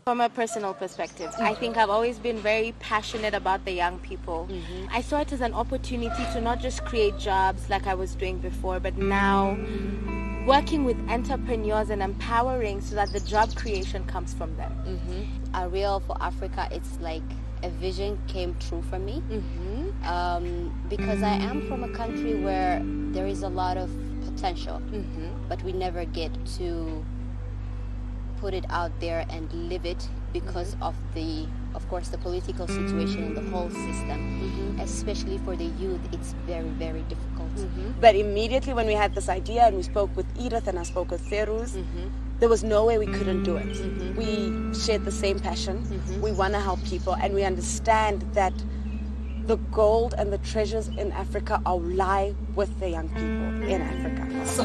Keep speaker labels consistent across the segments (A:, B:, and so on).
A: From a personal perspective, I think I've always been very passionate about the young people. I saw it as an opportunity to not just create jobs like I was doing before, but now working with entrepreneurs and empowering so that the job creation comes from them.
B: Arielle for Africa, it's like a vision came true for me. Because I am from a country where there is a lot of potential, but we never get to put it out there and live it because of course, the political situation and the whole system. Especially for the youth, it's very, very difficult.
C: But immediately when we had this idea and we spoke with Edith and I spoke with Feruz, there was no way we couldn't do it. We shared the same passion. We want to help people, and we understand that the gold and the treasures in Africa lie with the young people in Africa.
D: So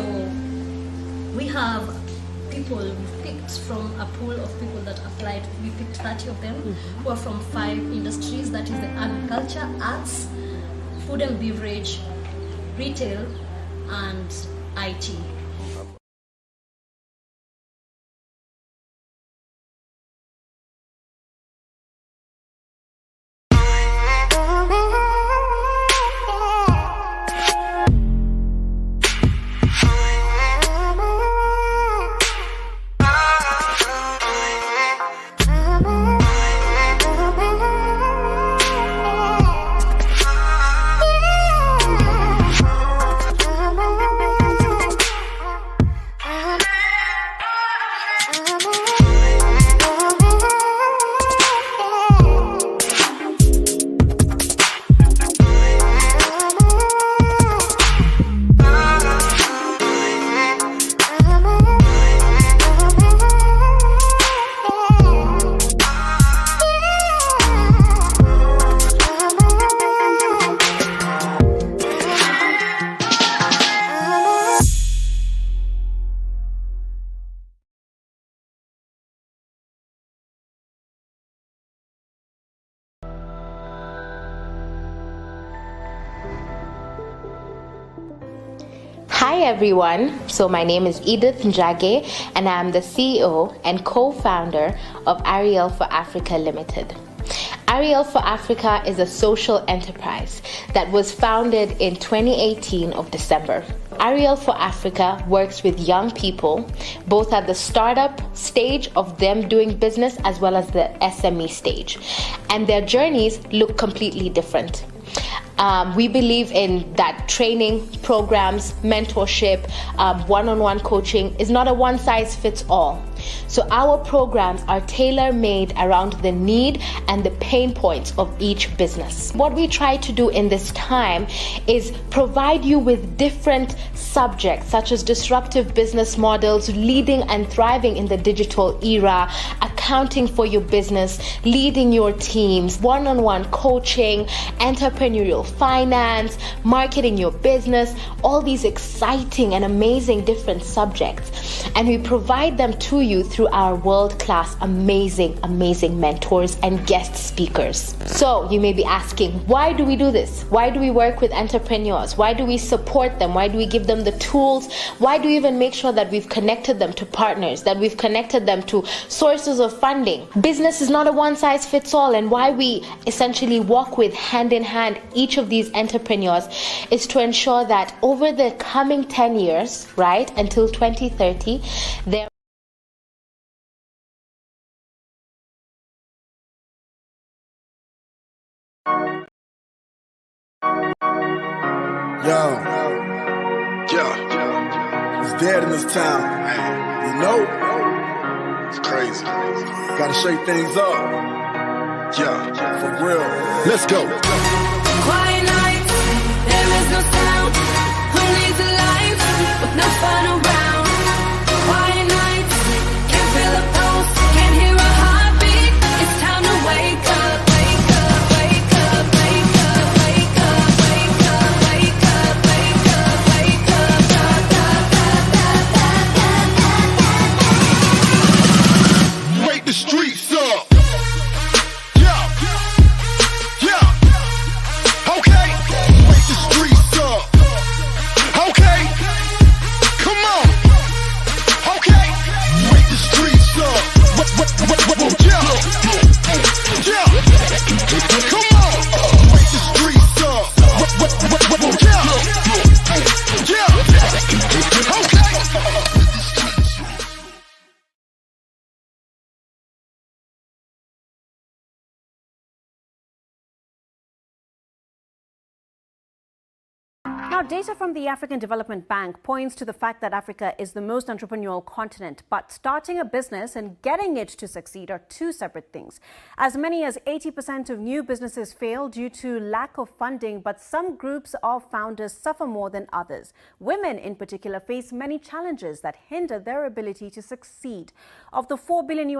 D: we have people we've picked from a pool of people that applied. We picked 30 of them who are from 5 industries, that is the agriculture, arts, food and beverage, retail, and IT.
A: Hi everyone, so my name is Edith Njage and I'm the CEO and co-founder of Arielle for Africa Limited. Arielle for Africa is a social enterprise that was founded in 2018 of December. Arielle for Africa works with young people, both at the startup stage of them doing business as well as the SME stage. And their journeys look completely different. We believe in that training programs, mentorship, one-on-one coaching is not a one-size-fits-all. So our programs are tailor-made around the need and the pain points of each business. What we try to do in this time is provide you with different subjects such as disruptive business models, leading and thriving in the digital era, accounting for your business, leading your teams, one-on-one coaching, entrepreneurial finance, marketing your business, all these exciting and amazing different subjects. And we provide them to you through our world-class, amazing mentors and guest speakers. So you may be asking, why do we do this? Why do we work with entrepreneurs? Why do we support them? Why do we give them the tools? Why do we even make sure that we've connected them to partners, that we've connected them to sources of funding? Business is not a one-size-fits-all, and why we essentially walk with hand in hand each of these entrepreneurs is to ensure that over the coming 10 years, right, until 2030, there
E: It's dead in this town. You know? It's crazy. Gotta shake things up. For real. Let's go.
F: Quiet nights, there is no sound. Who needs a life with no fun around? Quiet nights, can't feel a pulse, can't hear a heartbeat. It's time to wake up, wake up, wake up, wake up, wake up, wake up, wake up, wake up, wake up, da da da da da da.
E: Wake the streets up. Okay. Wake the streets up. Come on, wake the streets up.
G: Now, data from the African Development Bank points to the fact that Africa is the most entrepreneurial continent, but starting a business and getting it to succeed are two separate things. As many as 80% of new businesses fail due to lack of funding, but some groups of founders suffer more than others. Women in particular face many challenges that hinder their ability to succeed. Of the $4 billion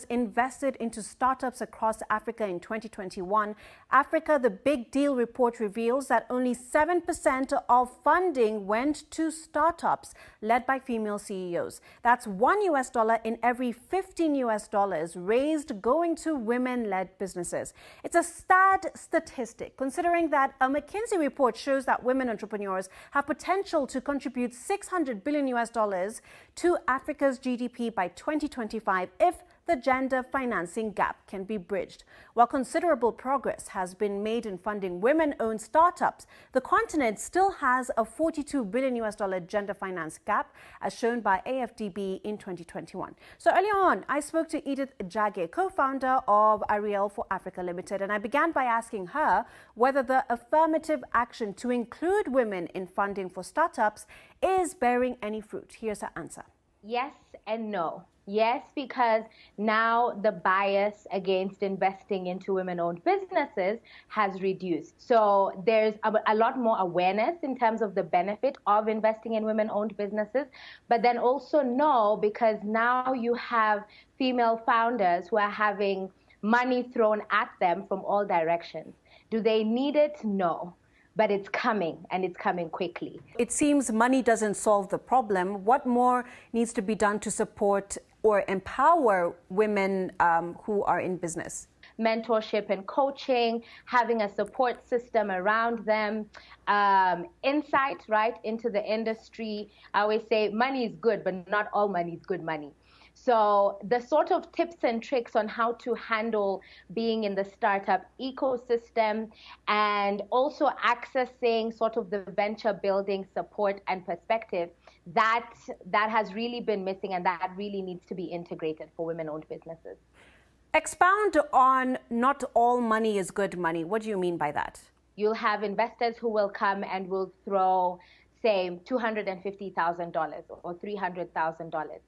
G: invested into startups across Africa in 2021, Africa the Big Deal report reveals that only 7% of funding went to startups led by female CEOs. That's $1 in every $15 raised going to women-led businesses. It's a sad statistic, considering that a McKinsey report shows that women entrepreneurs have potential to contribute $600 billion to Africa's GDP by 2025 if the gender financing gap can be bridged. While considerable progress has been made in funding women-owned startups, the continent still has a $42 billion gender finance gap, as shown by AFDB in 2021. So earlier on, I spoke to Edith Njage, co-founder of Arielle for Africa Limited, and I began by asking her whether the affirmative action to include women in funding for startups is bearing any fruit. Here's her answer.
A: Yes and no. Yes, because now the bias against investing into women-owned businesses has reduced. So there's a lot more awareness in terms of the benefit of investing in women-owned businesses. But then also no, because now you have female founders who are having money thrown at them from all directions. Do they need it? No. But it's coming, and it's coming quickly.
G: It seems money doesn't solve the problem. What more needs to be done to support or empower women who are in business?
A: Mentorship and coaching, having a support system around them, insight, right, into the industry. I always say money is good, but not all money is good money. So the sort of tips and tricks on how to handle being in the startup ecosystem and also accessing sort of the venture building support and perspective, that has really been missing, and that really needs to be integrated for women-owned businesses.
G: Expound on not all money is good money. What do you mean by that?
A: You'll have investors who will come and will throw, say, $250,000 or $300,000.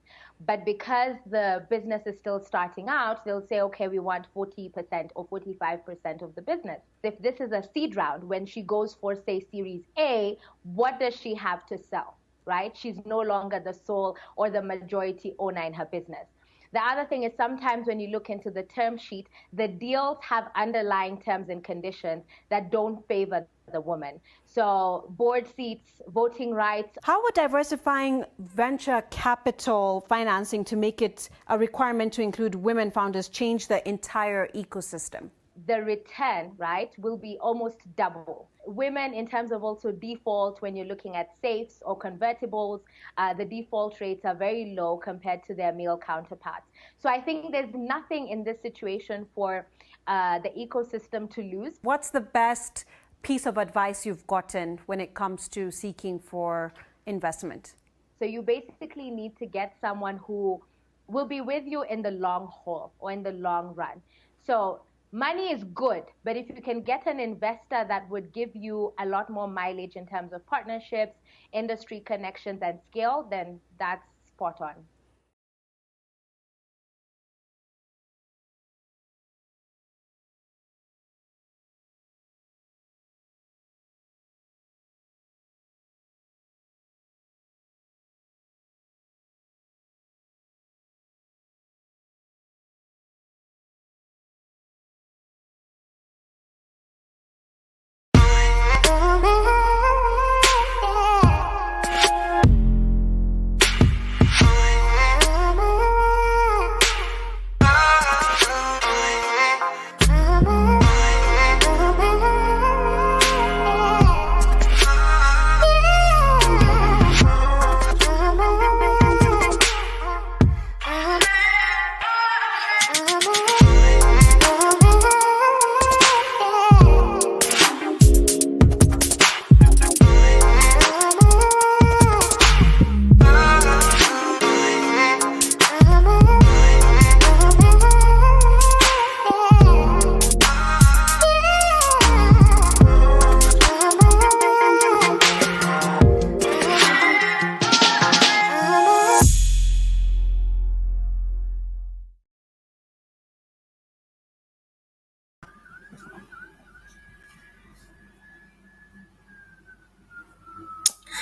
A: But because the business is still starting out, they'll say, okay, we want 40% or 45% of the business. If this is a seed round, when she goes for, say, Series A, what does she have to sell, right? She's no longer the sole or the majority owner in her business. The other thing is sometimes when you look into the term sheet, the deals have underlying terms and conditions that don't favor the woman. So board seats, voting rights.
G: How would diversifying venture capital financing to make it a requirement to include women founders change the entire ecosystem?
A: The return, right, will be almost double. Women, in terms of also default, when you're looking at safes or convertibles, the default rates are very low compared to their male counterparts. So I think there's nothing in this situation for the ecosystem to lose.
G: What's the best piece of advice you've gotten when it comes to seeking for investment?
A: So you basically need to get someone who will be with you in the long haul or in the long run. So money is good, but if you can get an investor that would give you a lot more mileage in terms of partnerships, industry connections, and scale, then that's spot on.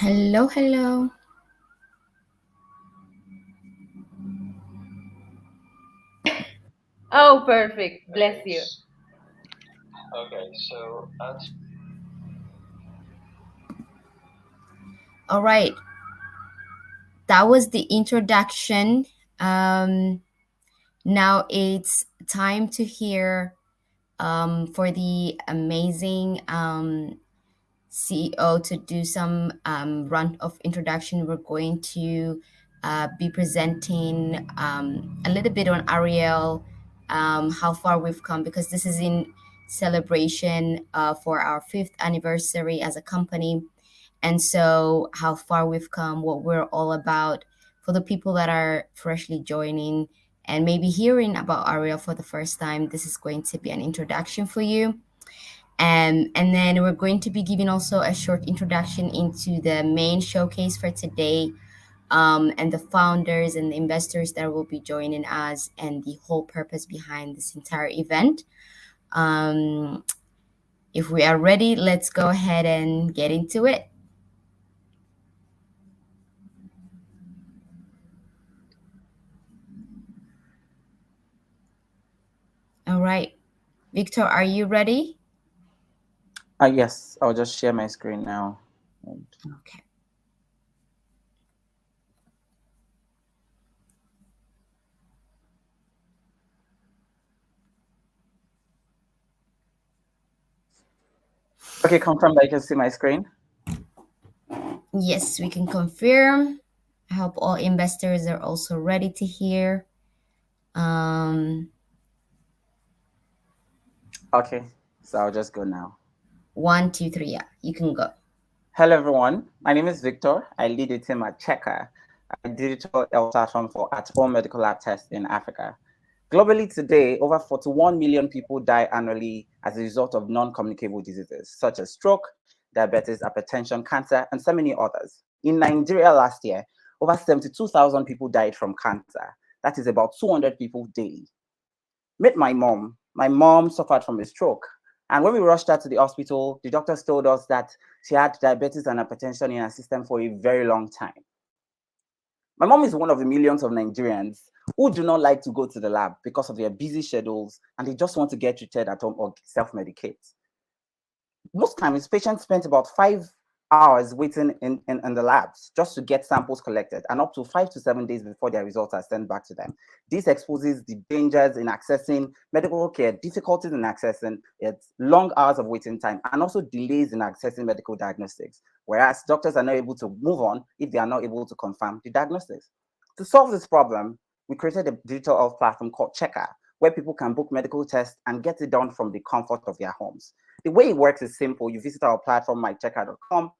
H: Hello, hello.
A: Oh, perfect. Bless you.
H: All right, that was the introduction. Um, Now it's time to hear for the amazing CEO to do some run of introduction. We're going to be presenting a little bit on Ariel, how far we've come, because this is in celebration for our 5th anniversary as a company. And so, how far we've come, what we're all about. For the people that are freshly joining and maybe hearing about Ariel for the first time, this is going to be an introduction for you. And then we're going to be giving also a short introduction into the main showcase for today, and the founders and the investors that will be joining us and the whole purpose behind this entire event. Um, if we are ready, let's go ahead and get into it. All right. Victor, are you ready?
I: Yes, I'll just share my screen now.
H: Okay.
I: Okay, confirm that you can see my screen.
H: Yes, we can confirm. I hope all investors are also ready to hear.
I: Okay, so I'll just go now.
H: 1, 2, 3. Yeah, you can go.
I: Hello, everyone. My name is Victor. I lead a team at Checker, a digital health platform for at-home medical lab tests in Africa. Globally today, over 41 million people die annually as a result of non-communicable diseases such as stroke, diabetes, hypertension, cancer, and so many others. In Nigeria last year, over 72,000 people died from cancer. That is about 200 people daily. Meet my mom. My mom suffered from a stroke. And when we rushed her to the hospital, the doctors told us that she had diabetes and hypertension in her system for a very long time. My mom is one of the millions of Nigerians who do not like to go to the lab because of their busy schedules and they just want to get treated at home or self-medicate. Most times, patients spend about 5 hours waiting in the labs just to get samples collected, and up to 5 to 7 days before their results are sent back to them. This exposes the dangers in accessing medical care, difficulties in accessing it, long hours of waiting time, and also delays in accessing medical diagnostics, whereas doctors are not able to move on if they are not able to confirm the diagnostics. To solve this problem, we created a digital health platform called Checker, where people can book medical tests and get it done from the comfort of their homes. The way it works is simple. You visit our platform, mychecker.com.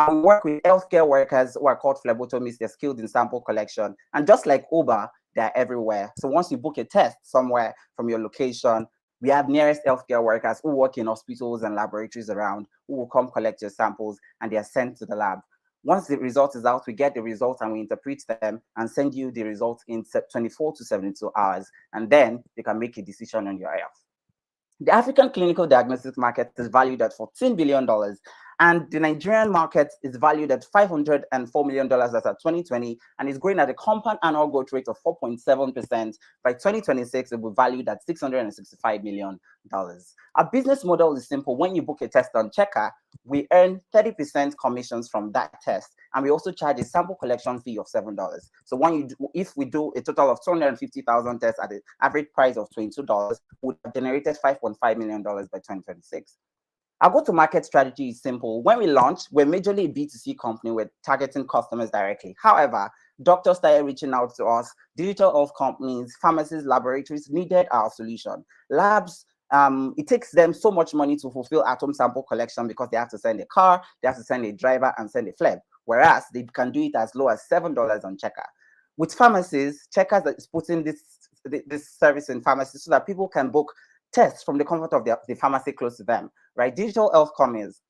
I: We work with healthcare workers who are called phlebotomists. They're skilled in sample collection. And just like Uber, they're everywhere. So once you book a test somewhere from your location, we have nearest healthcare workers who work in hospitals and laboratories around who will come collect your samples and they are sent to the lab. Once the result is out, we get the results and we interpret them and send you the results in 24 to 72 hours. And then you can make a decision on your health. The African clinical diagnostics market is valued at $14 billion, and the Nigerian market is valued at $504 million as of 2020, and is growing at a compound annual growth rate of 4.7%. By 2026, it will be valued at $665 million. Our business model is simple. When you book a test on Checker, we earn 30% commissions from that test, and we also charge a sample collection fee of $7. So if we do a total of 250,000 tests at an average price of $22, we would have generated $5.5 million by 2026. Our go-to-market strategy is simple. When we launched, we're majorly a B2C company. We're targeting customers directly. However, doctors started reaching out to us. Digital health companies, pharmacies, laboratories needed our solution. Labs, it takes them so much money to fulfill at-home sample collection because they have to send a car, they have to send a driver, and send a fleb. Whereas they can do it as low as $7 on Checker. With pharmacies, Checker is putting this service in pharmacies so that people can book tests from the comfort of the pharmacy close to them, right? Digital health companies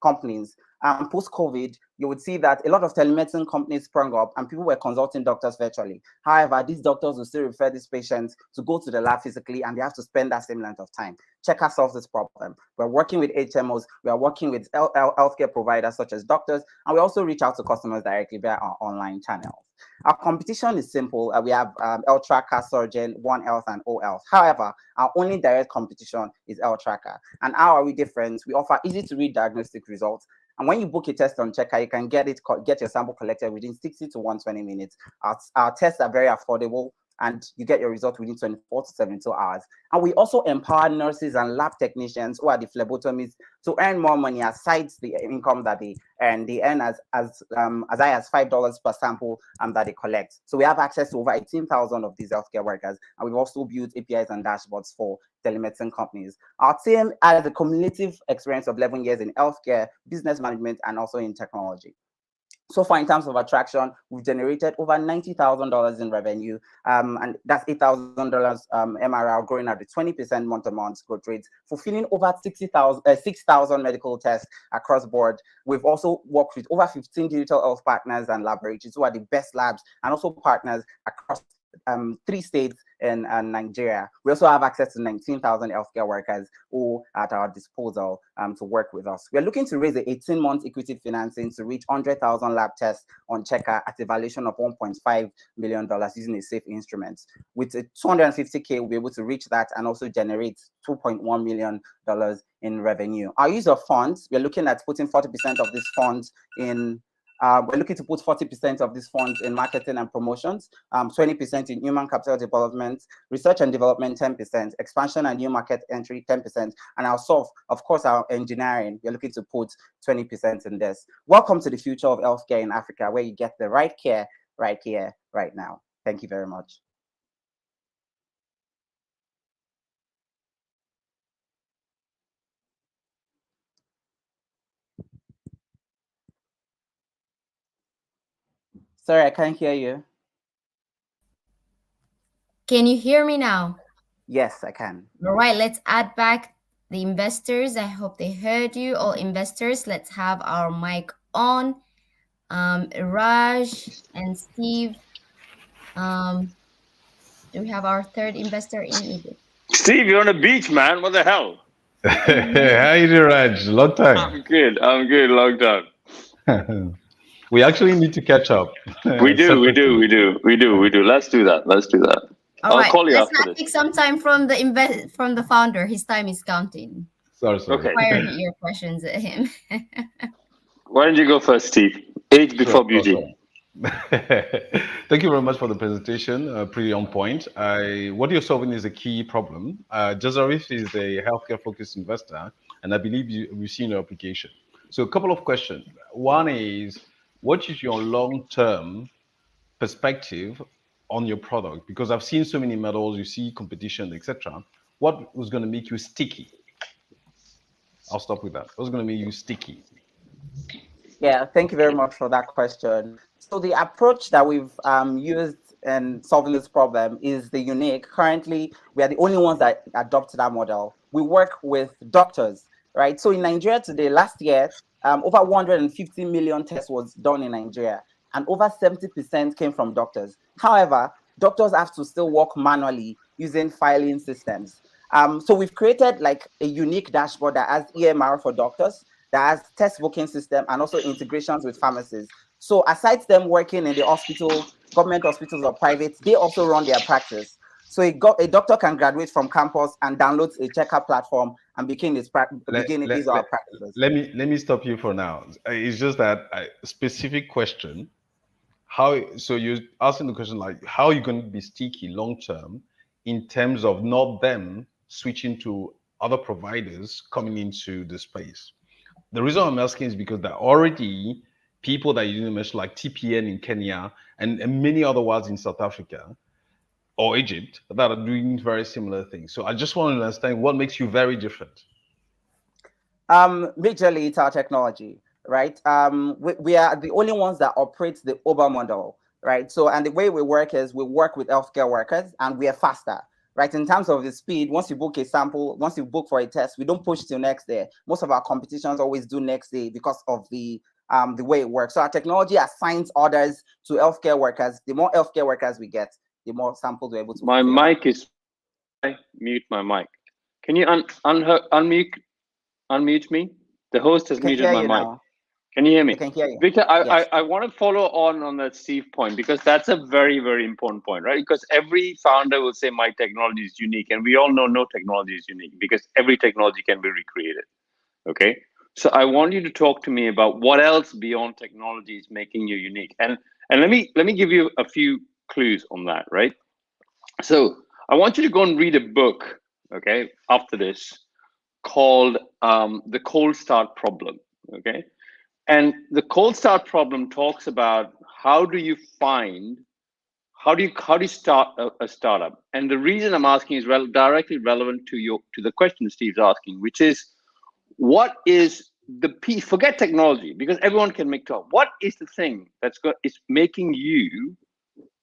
I: post-COVID, you would see that a lot of telemedicine companies sprung up and people were consulting doctors virtually. However, these doctors will still refer these patients to go to the lab physically, and they have to spend that same length of time. Checker solves this problem. We're working with HMOs, we are working with healthcare providers such as doctors, and we also reach out to customers directly via our online channels. Our competition is simple. We have Health Tracker, Surgeon, One Health, and O Health. However, our only direct competition is Health Tracker. And how are we different? We offer easy-to-read diagnostic results. And when you book a test on Checker, you can get your sample collected within 60 to 120 minutes. Our tests are very affordable, and you get your result within 24 to 72 hours. And we also empower nurses and lab technicians who are the phlebotomists to earn more money aside the income that they earn. They earn as high as $5 per sample that they collect. So we have access to over 18,000 of these healthcare workers, and we've also built APIs and dashboards for telemedicine companies. Our team has a cumulative experience of 11 years in healthcare, business management, and also in technology. So far, in terms of attraction, we've generated over $90,000 in revenue, and that's $8,000 MRR, growing at a 20% month-to-month growth rate, fulfilling over 6,000 medical tests across board. We've also worked with over 15 digital health partners and laboratories who are the best labs, and also partners across 3 states in Nigeria. We also have access to 19,000 healthcare workers who are at our disposal to work with us. We're looking to raise an 18-month equity financing to reach 100,000 lab tests on Checker at a valuation of $1.5 million using a safe instrument. With a 250K, we'll be able to reach that and also generate $2.1 million in revenue. Our use of funds, we're looking at putting 40% of these funds in we're looking to put 40% of these funds in marketing and promotions, 20% in human capital development, research and development 10%, expansion and new market entry 10%, and of course, our engineering, we're looking to put 20% in this. Welcome to the future of healthcare in Africa, where you get the right care right here, right now. Thank you very much. Sorry, I can't hear you.
H: Can you hear me now?
I: Yes, I can.
H: All right, let's add back the investors. I hope they heard you. All investors, let's have our mic on. Raj and Steve. Do we have our third investor in Egypt?
J: Steve, you're on a beach, man. What the hell?
K: Hey, how you doing, Raj? Long time.
J: I'm good. Long time.
K: We actually need to catch up.
J: We do. Let's do that.
H: All right.
J: I'll call you
H: Let's
J: after
H: not
J: this.
H: take some time from the founder. His time is counting.
K: Sorry.
J: Okay.
H: Fire your questions at him.
J: Why don't you go first, Steve? Age before beauty.
K: Awesome. Thank you very much for the presentation. Pretty on point. What you're solving is a key problem. Jazarif is a healthcare-focused investor, and I believe we've seen your application. So a couple of questions. One is, what is your long-term perspective on your product? Because I've seen so many medals, you see competition, etc. What was going to make you sticky? I'll stop with that. What's going to make you sticky?
I: Yeah, thank you very much for that question. So the approach that we've used in solving this problem is the unique. Currently, we are the only ones that adopted that model. We work with doctors, right? So in Nigeria today, last year, over 150 million tests was done in Nigeria, and over 70% came from doctors. However, doctors have to still work manually using filing systems. So we've created like a unique dashboard that has EMR for doctors, that has test booking system, and also integrations with pharmacies. So aside them working in the hospital, government hospitals or private, they also run their practice. So a doctor can graduate from campus and download a Checker platform and begin his practices.
K: Let me stop you for now. It's just that specific question. So you're asking the question like, how are you going to be sticky long term in terms of not them switching to other providers coming into the space? The reason I'm asking is because there are already people that you mentioned, like TPN in Kenya and many other ones in South Africa or Egypt, that are doing very similar things. So I just want to understand what makes you very different.
I: Majorly, it's our technology, right? We are the only ones that operate the Uber model, right? So, and the way we work is we work with healthcare workers, and we are faster. right? In terms of the speed, once you book a sample, once you book for a test, we don't push till next day. Most of our competitions always do next day because of the way it works. So our technology assigns orders to healthcare workers. The more healthcare workers we get, the more samples we're able to
J: My
I: fulfill.
J: mic is mute my mic. Can you unmute me? The host has muted my mic.
I: Now.
J: Can you hear me?
I: I can hear you.
J: Victor,
I: Yes.
J: I want to follow on that Steve point, because that's a very, very important point, right? Because every founder will say my technology is unique, and we all know no technology is unique because every technology can be recreated. Okay. So I want you to talk to me about what else beyond technology is making you unique. And let me give you a few clues on that, right? So I want you to go and read a book, okay, after this, called The Cold Start Problem. Okay. And the cold start problem talks about how do you start a startup. And the reason I'm asking is directly relevant to the question Steve's asking, which is, what is the piece? Forget technology, because everyone can make talk. What is the thing is making you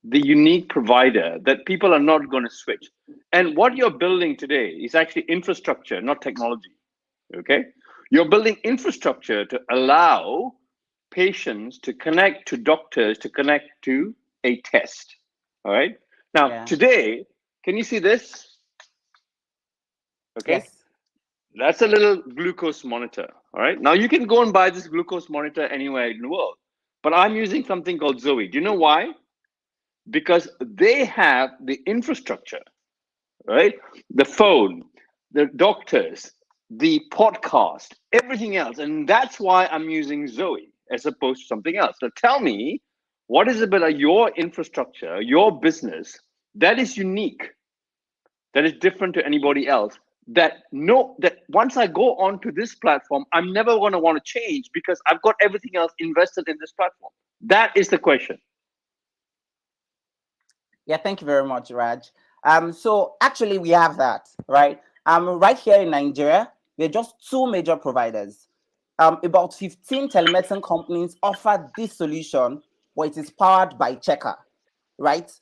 J: the unique provider that people are not going to switch? And what you're building today is actually infrastructure, not technology. Okay, you're building infrastructure to allow patients to connect to doctors, to connect to a test. All right. Now, today, can you see this? Okay.
I: Yes.
J: That's a little glucose monitor. All right. Now you can go and buy this glucose monitor anywhere in the world, but I'm using something called Zoe. Do you know why? Because they have the infrastructure, right? The phone, the doctors, the podcast, everything else. And that's why I'm using Zoe as opposed to something else. So tell me, what is it about your infrastructure, your business, that is unique, that is different to anybody else, that once I go onto this platform, I'm never going to want to change because I've got everything else invested in this platform? That is the question.
I: Yeah, thank you very much, Raj. So actually we have that, right? Right here in Nigeria, we're just two major providers. About 15 telemedicine companies offer this solution, but it is powered by Checker, right?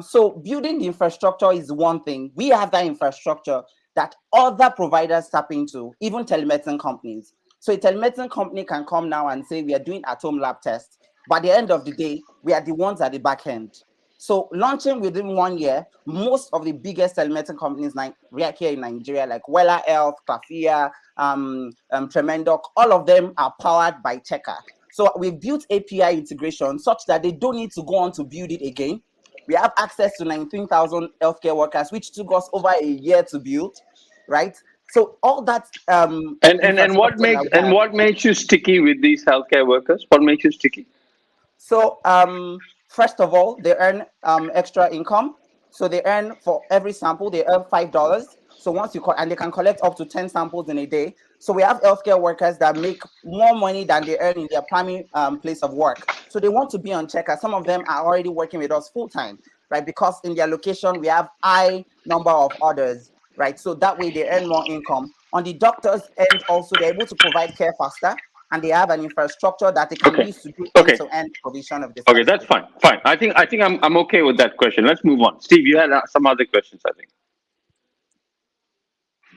I: So building the infrastructure is one thing. We have that infrastructure that other providers tap into, even telemedicine companies. So a telemedicine company can come now and say, we are doing at-home lab tests. By the end of the day, we are the ones at the back end. So launching within 1 year, most of the biggest telemedicine companies right here in Nigeria, like Wella Health, Clafia, Tremendoc, all of them are powered by Checker. So we've built API integration such that they don't need to go on to build it again. We have access to 19,000 healthcare workers, which took us over a year to build, right? So all that
J: and what makes you sticky with these healthcare workers? What makes you sticky?
I: So first of all, they earn extra income. So they earn, for every sample, they earn $5. So once and they can collect up to 10 samples in a day. So we have healthcare workers that make more money than they earn in their primary place of work. So they want to be on Checker. Some of them are already working with us full time, right? Because in their location, we have high number of orders, right? So that way they earn more income. On the doctor's end, also, they're able to provide care faster, and they have an infrastructure that they can use to do end-to-end provision of the service.
J: Okay, that's fine. I think I'm okay with that question. Let's move on. Steve, you had some other questions, I think.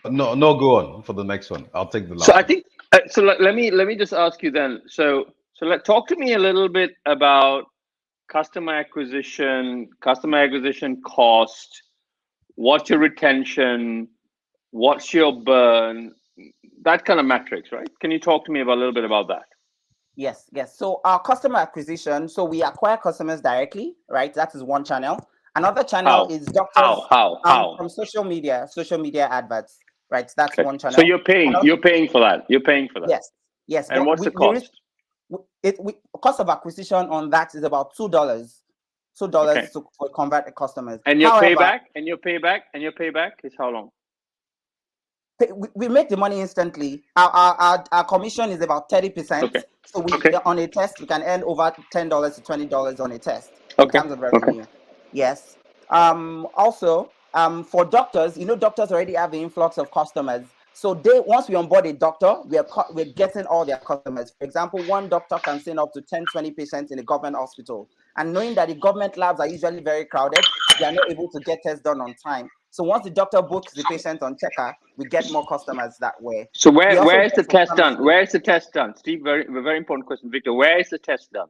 K: No, go on for the next one. I'll take the last.
J: So I think let me just ask you then. So talk to me a little bit about customer acquisition cost. What's your retention? What's your burn? That kind of metrics, right? Can you talk to me a little bit about that?
I: Yes. So our customer acquisition, so we acquire customers directly, right? That is one channel. Another channel is doctors from social media adverts, right? That's one channel.
J: So you're paying for that.
I: Yes.
J: And what's the cost?
I: Cost of acquisition on that is about $2 to convert the customers.
J: And your payback is how long?
I: We make the money instantly. Our commission is about 30%.
J: Okay.
I: So on a test, we can earn over $10 to $20 on a test in terms of revenue. Okay. Yes. Also, for doctors, doctors already have the influx of customers. So once we onboard a doctor, we're getting all their customers. For example, one doctor can send up to 10, 20 patients in a government hospital. And knowing that the government labs are usually very crowded, they are not able to get tests done on time. So once the doctor books the patient on checker, we get more customers that way.
J: So
I: We also
J: where is
I: get
J: the
I: some
J: test done?
I: pharmacy.
J: Where is the test done? Steve, very important question. Victor, where is the test done?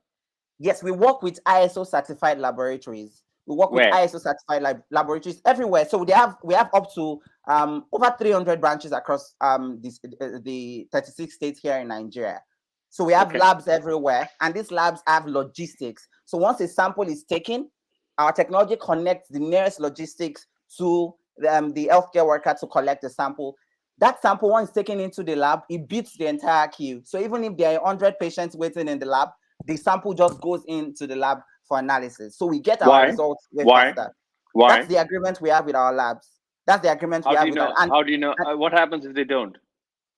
I: Yes, we work with ISO certified laboratories. We work with
J: Where?
I: ISO certified laboratories everywhere. So we have up to over 300 branches across the 36 states here in Nigeria. So we have
J: Okay.
I: labs everywhere, and these labs have logistics. So once a sample is taken, our technology connects the nearest logistics to the healthcare worker to collect the sample. That sample, once taken into the lab, it beats the entire queue. So even if there are 100 patients waiting in the lab, the sample just goes into the lab for analysis. So we get our
J: Why?
I: results way
J: Why?
I: faster.
J: Why?
I: That's the agreement we have with our labs. That's the agreement we
J: How
I: have
J: do you
I: with
J: know?
I: our,
J: How do you know? What happens if they don't?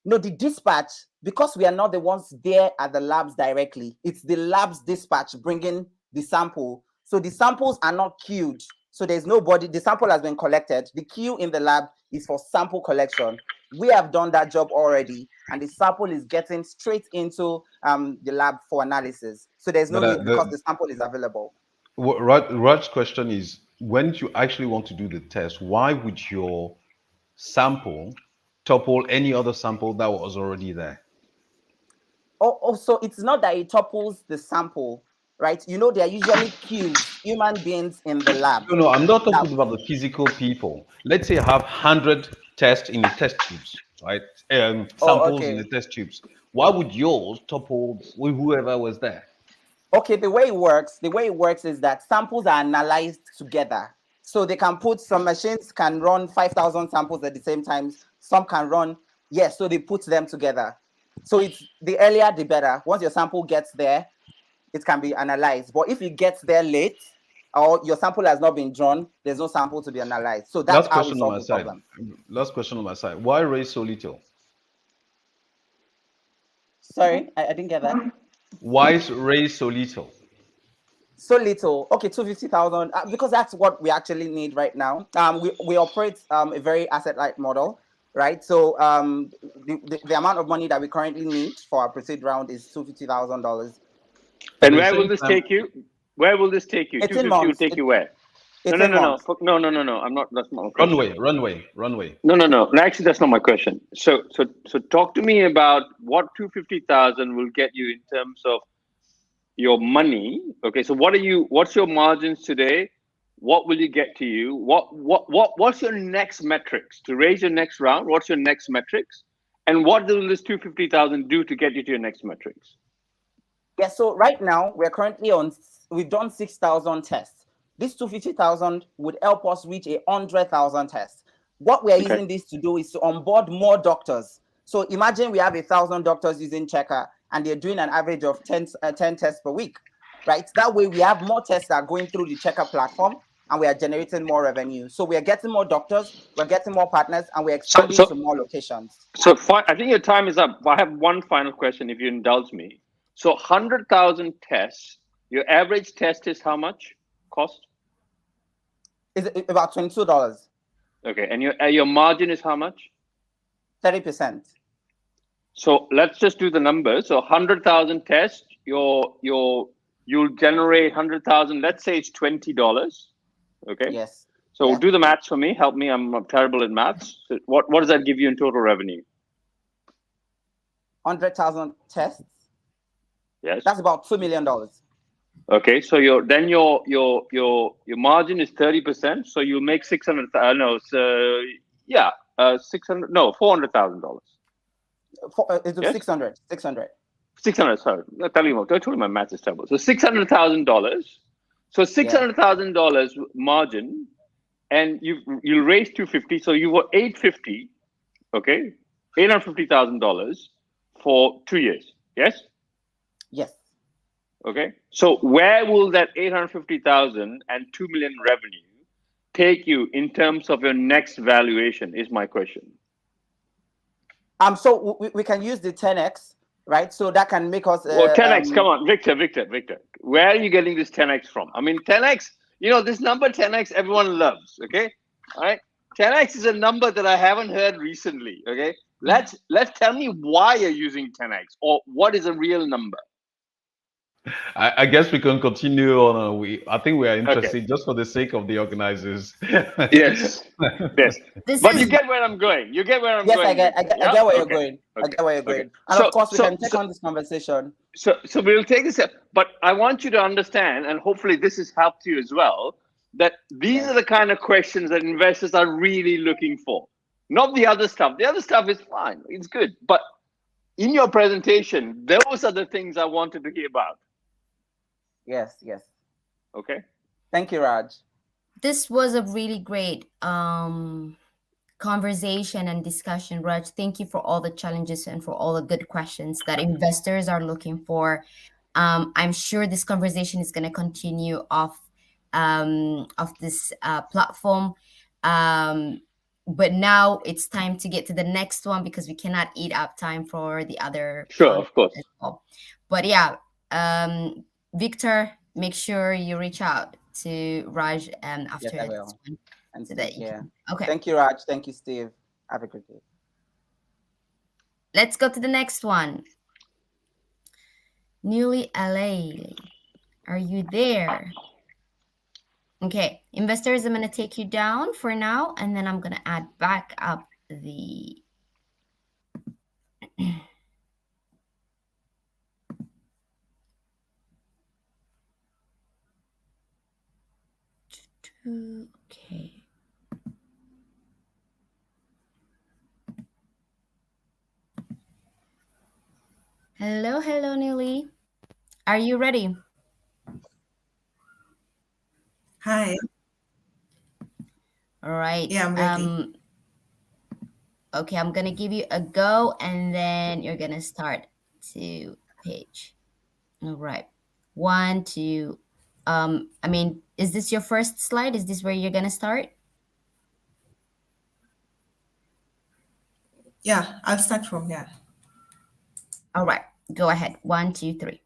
I: no, the dispatch, because we are not the ones there at the labs directly. It's the labs dispatch bringing the sample. So the samples are not queued. So there's nobody, the sample has been collected. The queue in the lab is for sample collection. We have done that job already, and the sample is getting straight into the lab for analysis. So there's no
K: But
I: need because the sample is available.
K: Raj's question is, when you actually want to do the test, why would your sample topple any other sample that was already there?
I: Oh, so it's not that it topples the sample, right? You know, there are usually queues, human beings in the lab.
K: No, I'm not talking about the physical people. Let's say I have 100 tests in the test tubes, right? Samples in the test tubes. Why would yours topple with whoever was there?
I: Okay, the way it works is that samples are analyzed together. So they can put, some machines can run 5,000 samples at the same time. Some can run, yes, so they put them together. So it's the earlier, the better. Once your sample gets there, it can be analyzed. But if it gets there late, or your sample has not been drawn, there's no sample to be analyzed. So that's
K: Last
I: how we
K: question on
I: solve
K: my
I: the
K: side.
I: problem.
K: Last question on my side. Why raise so little?
I: Sorry, I didn't get that.
K: Why raise so little?
I: So little. Okay, 250,000, because that's what we actually need right now. We operate a very asset-light model, right? So the amount of money that we currently need for our pre-seed round is $250,000.
J: And where will this take you? Where will this take you?
I: 18
J: 250 will
I: months.
J: take you where? No. I'm not. That's not my question.
K: Runway.
J: No. Actually, that's not my question. So talk to me about what 250,000 will get you in terms of your money. Okay, so what's your margins today? What will you get to you? What's your next metrics to raise your next round? What's your next metrics? And what will this 250,000 do to get you to your next metrics?
I: Yeah, so right now we've done 6,000 tests. This 250,000 would help us reach 100,000 tests. What we are using this to do is to onboard more doctors. So imagine we have 1,000 doctors using Checker, and they're doing an average of 10 tests per week, right? That way we have more tests that are going through the Checker platform, and we are generating more revenue. So we are getting more doctors, we're getting more partners, and we're expanding to more locations.
J: So I think your time is up. I have one final question, if you indulge me. So 100,000 tests, your average test is how much cost?
I: Is about $22.
J: Okay, and your margin is how much?
I: 30%.
J: So let's just do the numbers. So 100,000 tests, you'll generate 100,000. Let's say it's $20. Okay.
I: Yes.
J: So do the maths for me. Help me. I'm terrible at maths. So what does that give you in total revenue?
I: 100,000 tests.
J: Yes.
I: That's about $2 million.
J: Okay. So your margin is 30%. So you make $400,000.
I: It's 600.
J: 600. Sorry, I told you my math is terrible. So $600,000. So $600,000 margin, and you raise 250. So you were 850. Okay, $850,000 for 2 years. Yes.
I: Yes.
J: Okay. So where will that 850,000 and 2 million revenue take you in terms of your next valuation? Is my question.
I: So we can use the 10x, right? So that can make us.
J: Well, 10x. Come on, Victor. Where are you getting this 10x from? I mean, 10x. You know, this number 10x, everyone loves. Okay, all right. 10x is a number that I haven't heard recently. Okay, let's tell me why you're using 10x, or what is a real number.
K: I guess we can continue on. I think we are
J: Okay.
K: interested just for the sake of the organizers.
J: Yes. Yes.
H: This
J: But you
H: is
J: get where I'm going. You get where I'm
I: Yes, I
J: going,
I: get, I
J: Victor.
I: get, I
J: Yeah.
I: get where you're
J: Okay.
I: going. I
J: Okay.
I: get where you're
J: Okay.
I: going. And of course, we can take
J: So
I: on this conversation.
J: so we'll take this up, but I want you to understand, and hopefully this has helped you as well, that these
I: Yes.
J: are the kind of questions that investors are really looking for, not the other stuff. The other stuff is fine, it's good, but in your presentation, those are the things I wanted to hear about.
I: Yes, yes.
J: Okay.
I: Thank you, Raj.
H: this was a really great conversation and discussion, Raj. Thank you for all the challenges and for all the good questions that investors are looking for. I'm sure this conversation is going to continue off this platform. But now it's time to get to the next one because we cannot eat up time for the other
J: Sure,
H: content
J: of course.
H: as well. But yeah, Victor, make sure you reach out to Raj
I: Yes,
H: after
I: I
H: this
I: will.
H: one
I: And
H: so
I: Steve,
H: that you
I: yeah.
H: can. Okay,
I: Thank you, Raj. Thank you, Steve. Have a good day.
H: let's go to the next one. Newly LA, are you there? Okay, investors, I'm going to take you down for now, and then I'm going to add back up the okay. Hello, hello, Newly. Are you ready?
L: Hi.
H: All right.
L: Yeah, I'm ready.
H: Okay, I'm gonna give you a go, and then you're gonna start to page. All right. One, two. I mean, is this your first slide? Is this where you're gonna start?
L: Yeah, I'll start from here.
H: All right. Go ahead. One, two, three.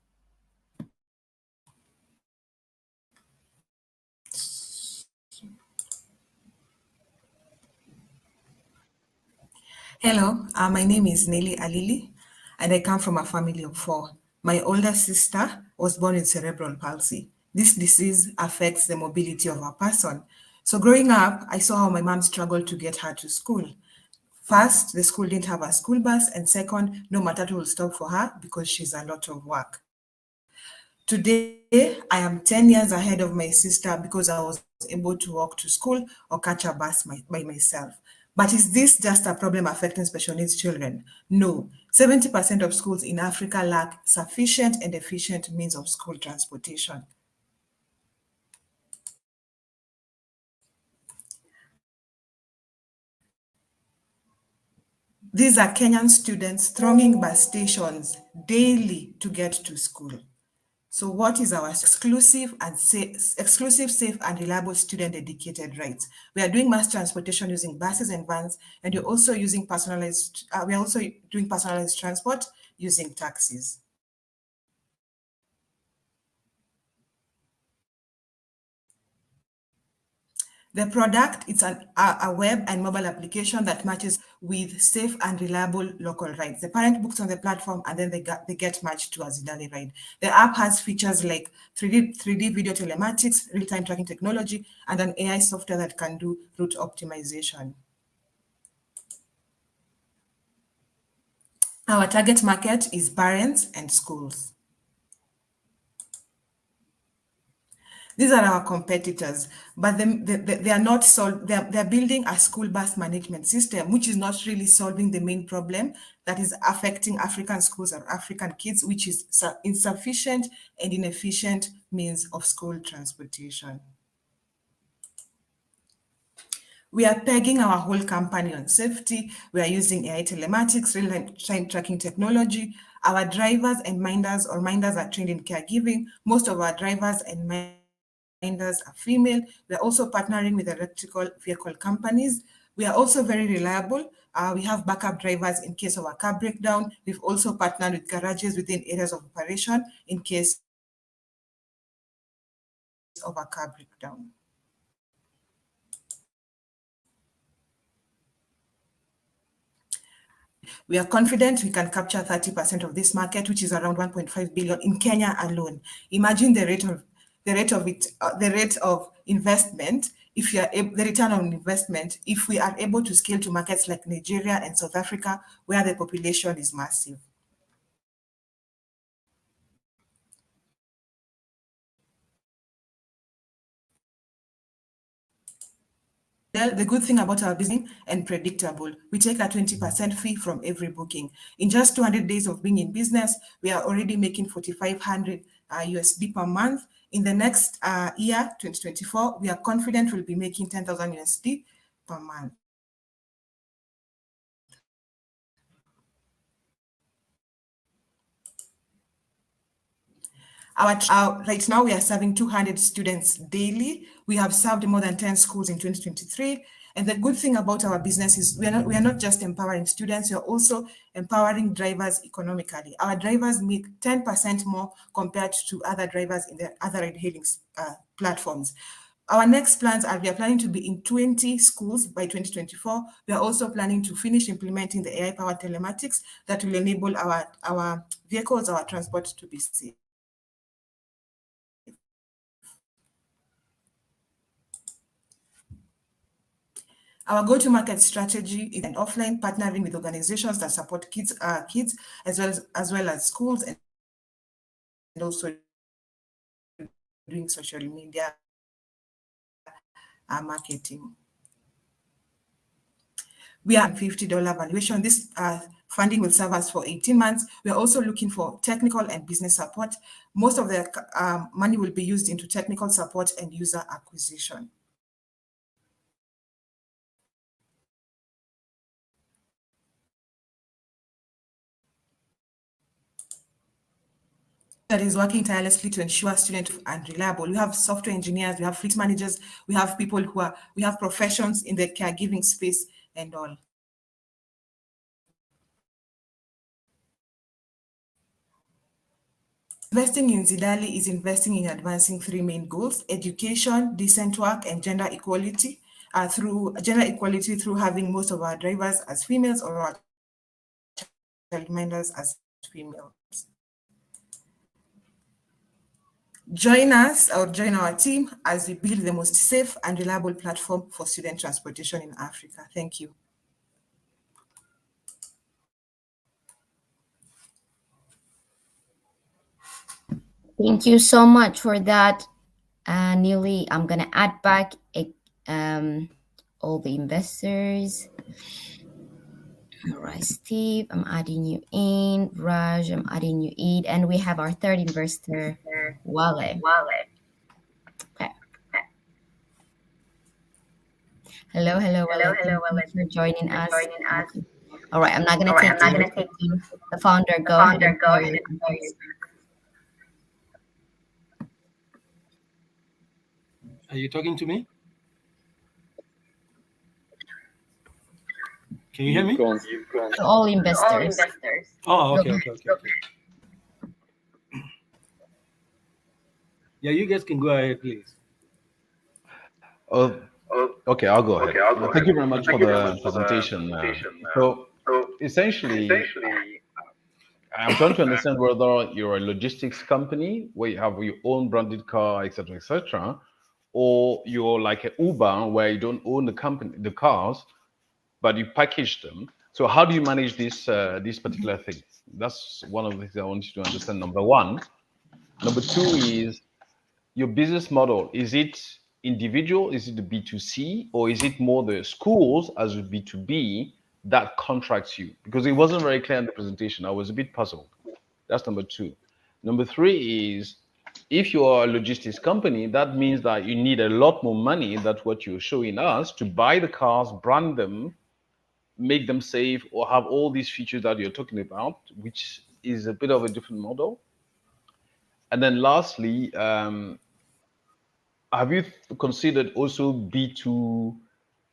L: Hello, my name is Nelly Alili, and I come from a family of four. My older sister was born with cerebral palsy. This disease affects the mobility of a person. So growing up, I saw how my mom struggled to get her to school. First, the school didn't have a school bus, and second, no matatu will stop for her because she's a lot of work. Today, I am 10 years ahead of my sister because I was able to walk to school or catch a bus by myself. But is this just a problem affecting special needs children? No. 70% of schools in Africa lack sufficient and efficient means of school transportation. These are Kenyan students thronging bus stations daily to get to school. So what is our exclusive, safe and reliable student dedicated rights? We are doing mass transportation using buses and vans, and we're also using we are also doing personalized transport using taxis. The product is a web and mobile application that matches with safe and reliable local rides. The parent books on the platform and then they get matched to a Zidane ride. The app has features like 3D video telematics, real-time tracking technology, and an AI software that can do route optimization. Our target market is parents and schools. These are our competitors, but they are not they're building a school bus management system, which is not really solving the main problem that is affecting African schools or African kids, which is insufficient and inefficient means of school transportation. We are pegging our whole company on safety. We are using AI telematics, real-time tracking technology. Our drivers and minders are trained in caregiving. Most of our drivers and minders are female. We are also partnering with electrical vehicle companies. We are also very reliable. We have backup drivers in case of a car breakdown. We've also partnered with garages within areas of operation in case of a car breakdown. We are confident we can capture 30% of this market, which is around 1.5 billion in Kenya alone. Imagine the rate of investment. If you are the return on investment, if we are able to scale to markets like Nigeria and South Africa, where the population is massive. The good thing about our business and predictable, we take a 20% fee from every booking. In just 200 days of being in business, we are already making 4,500 USD per month. In the next year, 2024, we are confident we'll be making 10,000 USD per month. Right now, we are serving 200 students daily. We have served more than 10 schools in 2023. And the good thing about our business is we are not just empowering students, we are also empowering drivers economically. Our drivers make 10% more compared to other drivers in the other ride-hailing platforms. Our next plans are we are planning to be in 20 schools by 2024. We are also planning to finish implementing the AI-powered telematics that will enable our vehicles, our transport to be safe. Our go-to-market strategy is an offline, partnering with organizations that support kids as well as schools, and also doing social media marketing. We are $50 valuation. This funding will serve us for 18 months. We are also looking for technical and business support. Most of the money will be used into technical support and user acquisition. That is working tirelessly to ensure students are reliable. We have software engineers, we have fleet managers, we have people we have professions in the caregiving space and all. Investing in Zidali is investing in advancing three main goals: education, decent work, and gender equality. Through gender equality, through having most of our drivers as females or our childminders as females. Join us or join our team as we build the most safe and reliable platform for student transportation in Africa. Thank you.
H: Thank you so much for that, Neely. I'm gonna add back all the investors. All right, Steve, I'm adding you in. Raj, I'm adding you in. And we have our third investor, Wale. Okay. Hello, Wale. Thank you for joining us. All right, I'm not gonna take you. The founder, go ahead and share your answers.
M: Are you talking to me? Can you hear me?
H: To all investors.
M: Oh, okay. Yeah, you guys can go ahead, please.
K: Okay, I'll go ahead. Thank you very much for the presentation. So essentially, I'm trying to understand whether you're a logistics company where you have your own branded car, etc., or you're like an Uber where you don't own the cars, but you package them. So how do you manage this particular thing? That's one of the things I want you to understand. Number one. Number two is your business model. Is it individual? Is it the B2C? Or is it more the schools as a B2B that contracts you? Because it wasn't very clear in the presentation. I was a bit puzzled. That's number two. Number three is, if you are a logistics company, that means that you need a lot more money than what you're showing us to buy the cars, brand them, make them safe, or have all these features that you're talking about, which is a bit of a different model. And then lastly, have you considered also B2,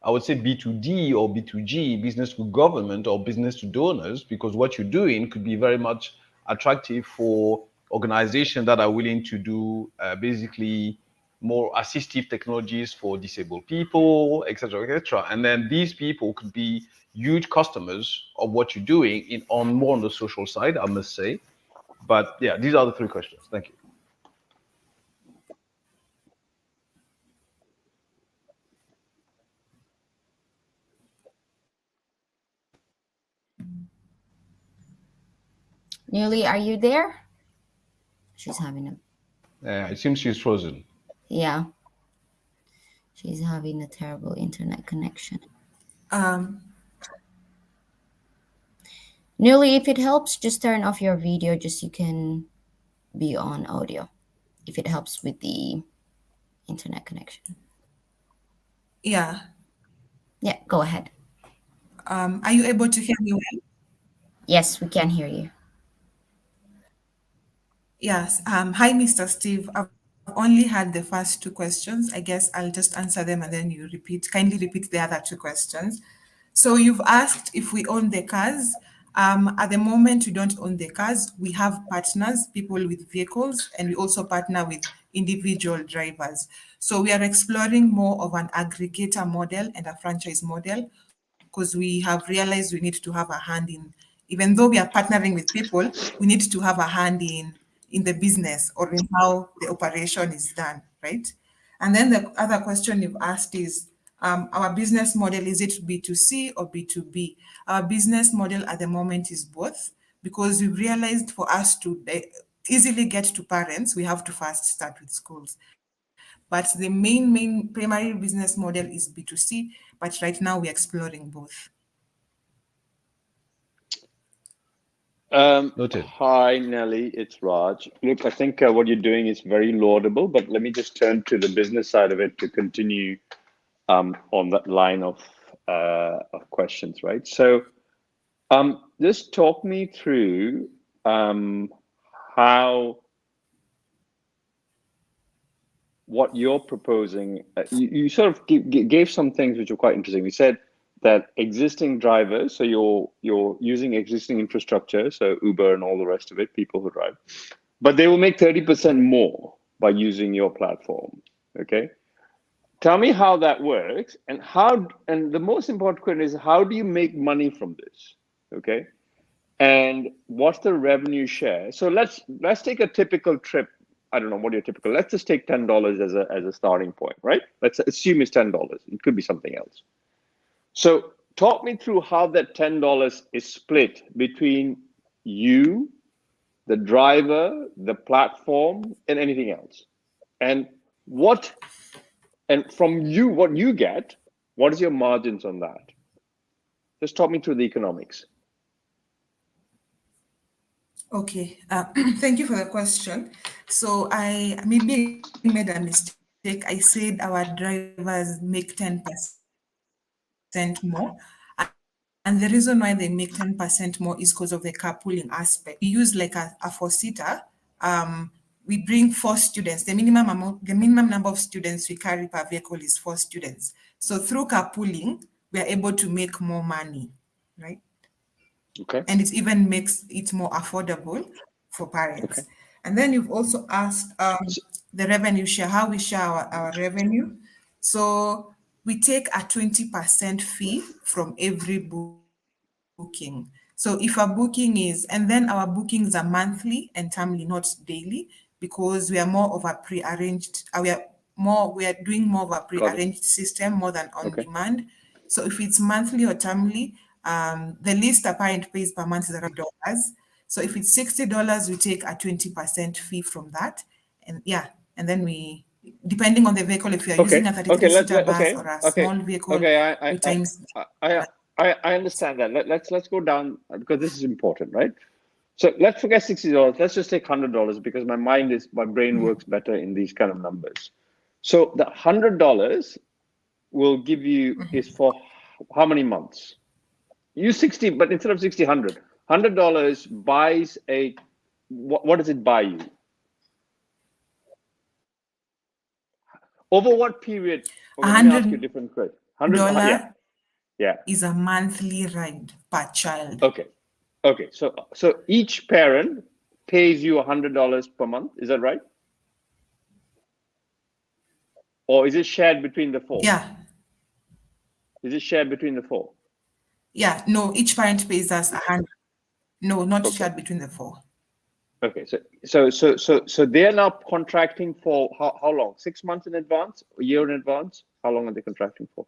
K: I would say B2D or B2G, business to government or business to donors, because what you're doing could be very much attractive for organizations that are willing to do basically more assistive technologies for disabled people, etc., etc. And then these people could be huge customers of what you're doing on more on the social side, I must say. But yeah, these are the three questions. Thank you.
H: Nearly, are you there? She's having a
K: It seems she's frozen.
H: yeah. She's having a terrible internet connection. Nearly, if it helps, just turn off your video just so you can be on audio. If it helps with the internet connection.
L: Yeah.
H: Yeah, go ahead.
L: Are you able to hear me well?
H: Yes, we can hear you.
L: Yes. Hi, Mr. Steve. I've only had the first two questions. I guess I'll just answer them and then you kindly repeat the other two questions. So you've asked if we own the cars. At the moment, we don't own the cars. We have partners, people with vehicles, and we also partner with individual drivers. So we are exploring more of an aggregator model and a franchise model because we have realized we need to have a hand in, even though we are partnering with people, we need to have a hand in the business or in how the operation is done, right? And then the other question you've asked is, our business model, is it B2C or B2B? Our business model at the moment is both, because we've realized for us to easily get to parents, we have to first start with schools. But the main primary business model is B2C, but right now we're exploring both.
K: Noted.
J: Hi, Nelly, it's Raj. Look, I think what you're doing is very laudable, but let me just turn to the business side of it to continue on that line of questions, right? So just talk me through how what you're proposing. You sort of gave some things which were quite interesting. We said that existing drivers, so you're using existing infrastructure, so Uber and all the rest of it, people who drive, but they will make 30% more by using your platform. Okay, tell me how that works, and the most important question is, how do you make money from this? Okay, and what's the revenue share? So let's take a typical trip. I don't know what your typical. Let's just take $10 as a starting point, right? Let's assume it's $10. It could be something else. So talk me through how that $10 is split between you, the driver, the platform, and anything else. And from you, what you get, what is your margins on that? Just talk me through the economics.
L: Okay, thank you for the question. So I maybe made a mistake. I said our drivers make 10% more. And the reason why they make 10% more is because of the carpooling aspect. We use like a four-seater. We bring 4 students. The minimum number of students we carry per vehicle is 4 students. So through carpooling, we are able to make more money, right?
J: Okay.
L: And it even makes it more affordable for parents. Okay. And then you've also asked the revenue share, how we share our revenue. So we take a 20% fee from every booking. So if a booking is, and then our bookings are monthly and termly, not daily, because we are more of a pre-arranged, we are doing more of a pre-arranged system more than on demand. So if it's monthly or termly, the least a parent pays per month is around $60. So if it's $60, we take a 20% fee from that. And yeah, and then we, depending on the vehicle, if you're using a 33-seater bus or a small vehicle,
J: I understand that. Let's go down, because this is important, right? So let's forget $60. Let's just take $100, because my brain works better in these kind of numbers. So the $100 will give you is for how many months? Use 60, but instead of 60, $100 buys a, what does it buy you? Over what period? Okay, let me ask you a different question.
L: $100
J: yeah.
L: is a monthly ride per child.
J: Okay. So each parent pays you $100 per month. Is that right? or is it shared between the 4?
L: Yeah.
J: Is it shared between the 4?
L: Yeah. No, each parent pays us 100. No, not shared between the 4.
J: Okay, so they are now contracting for how long? 6 months in advance? A year in advance? How long are they contracting for?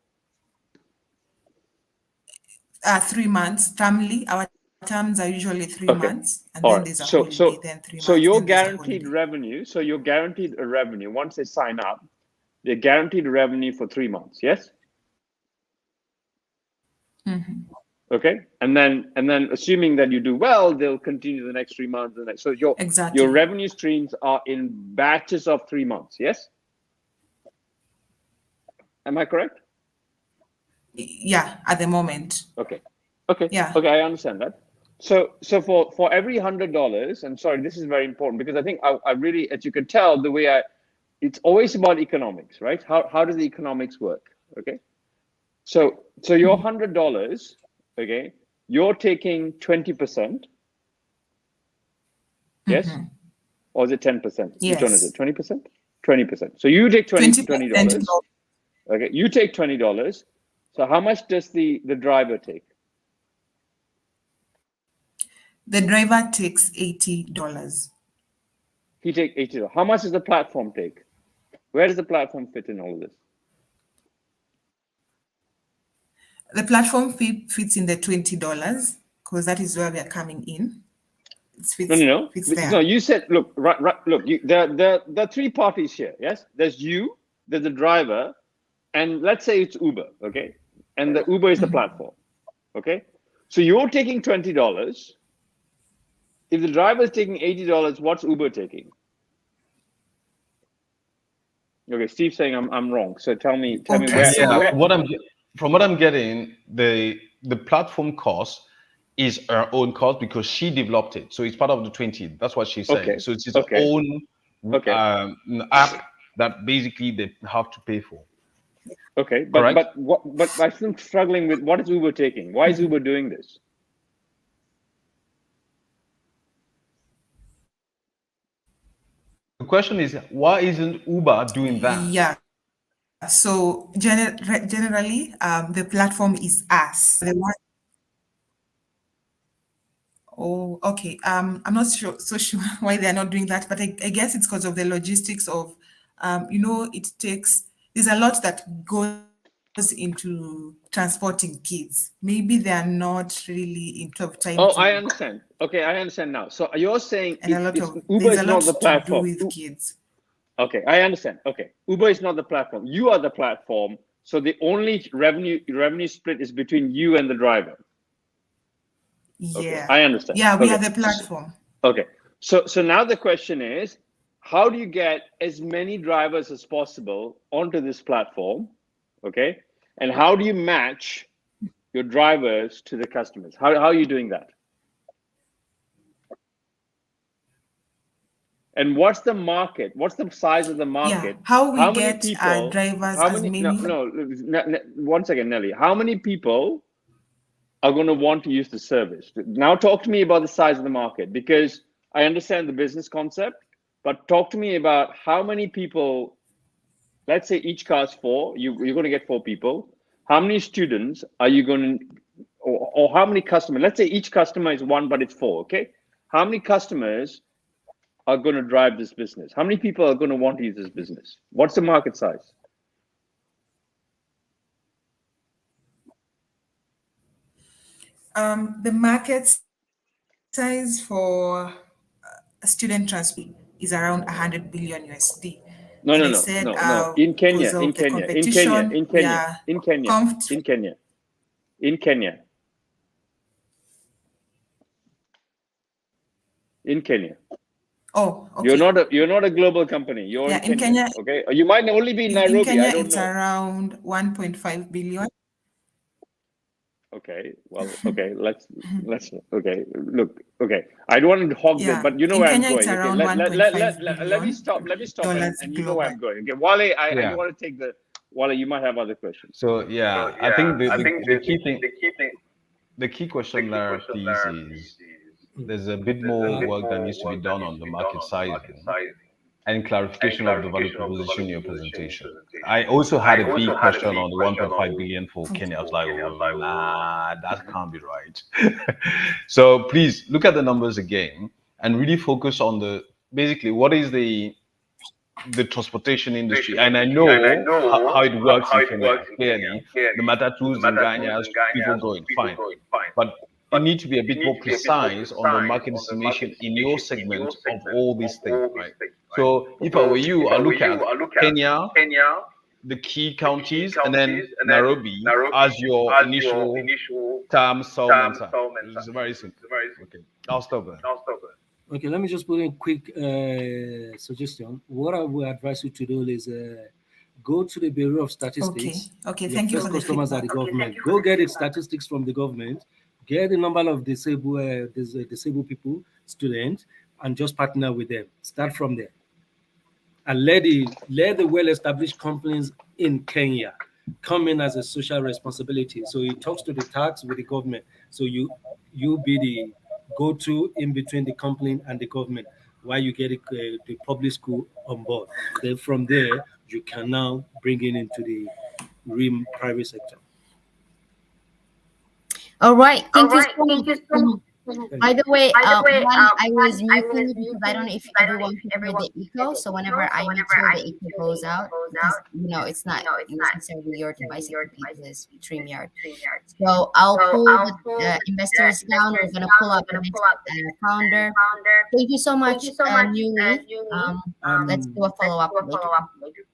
L: 3 months. Termly, our terms are usually 3 months, and
J: All
L: then
J: right.
L: there's a holiday. Then 3
J: So
L: months.
J: your
L: Then there's a
J: guaranteed
L: holiday.
J: revenue. So you're guaranteed a revenue once they sign up. They're guaranteed revenue for 3 months. Yes.
L: Mm-hmm.
J: Okay, and then assuming that you do well, they'll continue the next 3 months. The next, so your revenue streams are in batches of 3 months. Yes. Am I correct?
L: Yeah, at the moment.
J: Okay.
L: Yeah.
J: Okay, I understand that. So for every $100, and sorry, this is very important because I think I really, as you can tell, the way it's always about economics, right? How does the economics work? Okay. So your $100, okay, you're taking 20%. Yes.
L: Mm-hmm.
J: Or is it 10%?
L: Yes.
J: Which one is it? 20%? 20%. So you take $20. Okay, you take $20. So how much does the driver take?
L: The driver takes $80.
J: He takes $80. How much does the platform take? Where does the platform fit in all of this?
L: The platform fee fits in the $20 because that is where we are coming in. It fits, fits there.
J: No, you said, look, look. There are 3 parties here. Yes, there's you, there's the driver, and let's say it's Uber. Okay, and the Uber is the platform. Okay, so you're taking $20. If the driver is taking $80, what's Uber taking? Okay, Steve's saying I'm wrong. So tell me where.
K: Yeah, from what I'm getting, the platform cost is her own cost because she developed it. So it's part of the 20. That's what she's saying.
J: Okay.
K: So it's her own app that basically they have to pay for.
J: Okay, but I'm still struggling with what is Uber taking? Why is Uber doing this?
K: The question is, why isn't Uber doing that?
L: Yeah. So generally, the platform is us. Oh, okay. I'm not so sure why they're not doing that, but I guess it's because of the logistics of, there's a lot that goes into transporting kids. Maybe they're not really into time.
J: Oh, I understand. Okay, I understand now. So you're saying Uber is not the platform.
L: To do with kids.
J: Okay, I understand. Okay, Uber is not the platform. You are the platform. So the only revenue split is between you and the driver.
L: Yeah,
J: okay, I understand.
L: Yeah, we are the platform.
J: Okay, so now the question is, how do you get as many drivers as possible onto this platform? Okay, and how do you match your drivers to the customers? How are you doing that? And what's the market? What's the size of the market?
L: Yeah, how get people, drivers as many?
J: No, one second, Nelly. How many people are going to want to use the service? Now talk to me about the size of the market, because I understand the business concept, but talk to me about how many people, let's say each car is 4, you're going to get 4 people. How many students are you going to, or how many customers? Let's say each customer is 1, but it's 4, okay? How many customers are going to drive this business? How many people are going to want to use this business? What's the market size?
L: The market size for student transport is around 100 billion USD.
J: No. In Kenya.
L: Oh, okay.
J: You're not a global company. You're in Kenya. Okay, you might only be in Nairobi.
L: In Kenya,
J: I don't
L: it's
J: know.
L: around 1.5 billion.
J: Okay, well, okay, let's okay, look, okay. I don't want to hog that, but you know where I'm going. Okay, let me stop, and you know where I'm going. Okay, Wale, I want to take Wale, you might have other questions.
K: So I think the key question there, please, is there's a bit more work that needs to be done on the market sizing. and clarification of the value proposition in your presentation. I also had a big question on the 1.5 billion for Kenya. I was like, oh, nah, that can't be right. So please look at the numbers again and really focus on basically what is the transportation industry. And I know how it works in Kenya. Clearly, the matatus in Ghana, people going, fine. But you need to be a bit more precise on the market estimation in your segment of all these things, right? So if I were you, I'll look at Kenya, the key counties, and then Nairobi as your initial term, sum, and time. It's very simple. Okay, I'll stop there.
M: Okay, let me just put in a quick suggestion. What I would advise you to do is go to the Bureau of Statistics.
L: Okay,
M: Your
L: thank you
M: first
L: for the
M: customers are the government. Go get the statistics from the government. Get the number of disabled people, students, and just partner with them. Start from there, and let the well-established companies in Kenya come in as a social responsibility. So it talks to the tax with the government. So you be the go-to in between the company and the government while you get the public school on board. Then from there, you can now bring it into the real private sector.
H: All right. Thank you so much. By the way, while I was muting it because I don't know if everyone can hear the echo. So whenever I mute you, the echo goes out because it's not necessarily your device, it's StreamYard. So I'll pull the investors down. We're gonna pull up the next founder. Thank you so much, Newly. Let's do a follow-up later.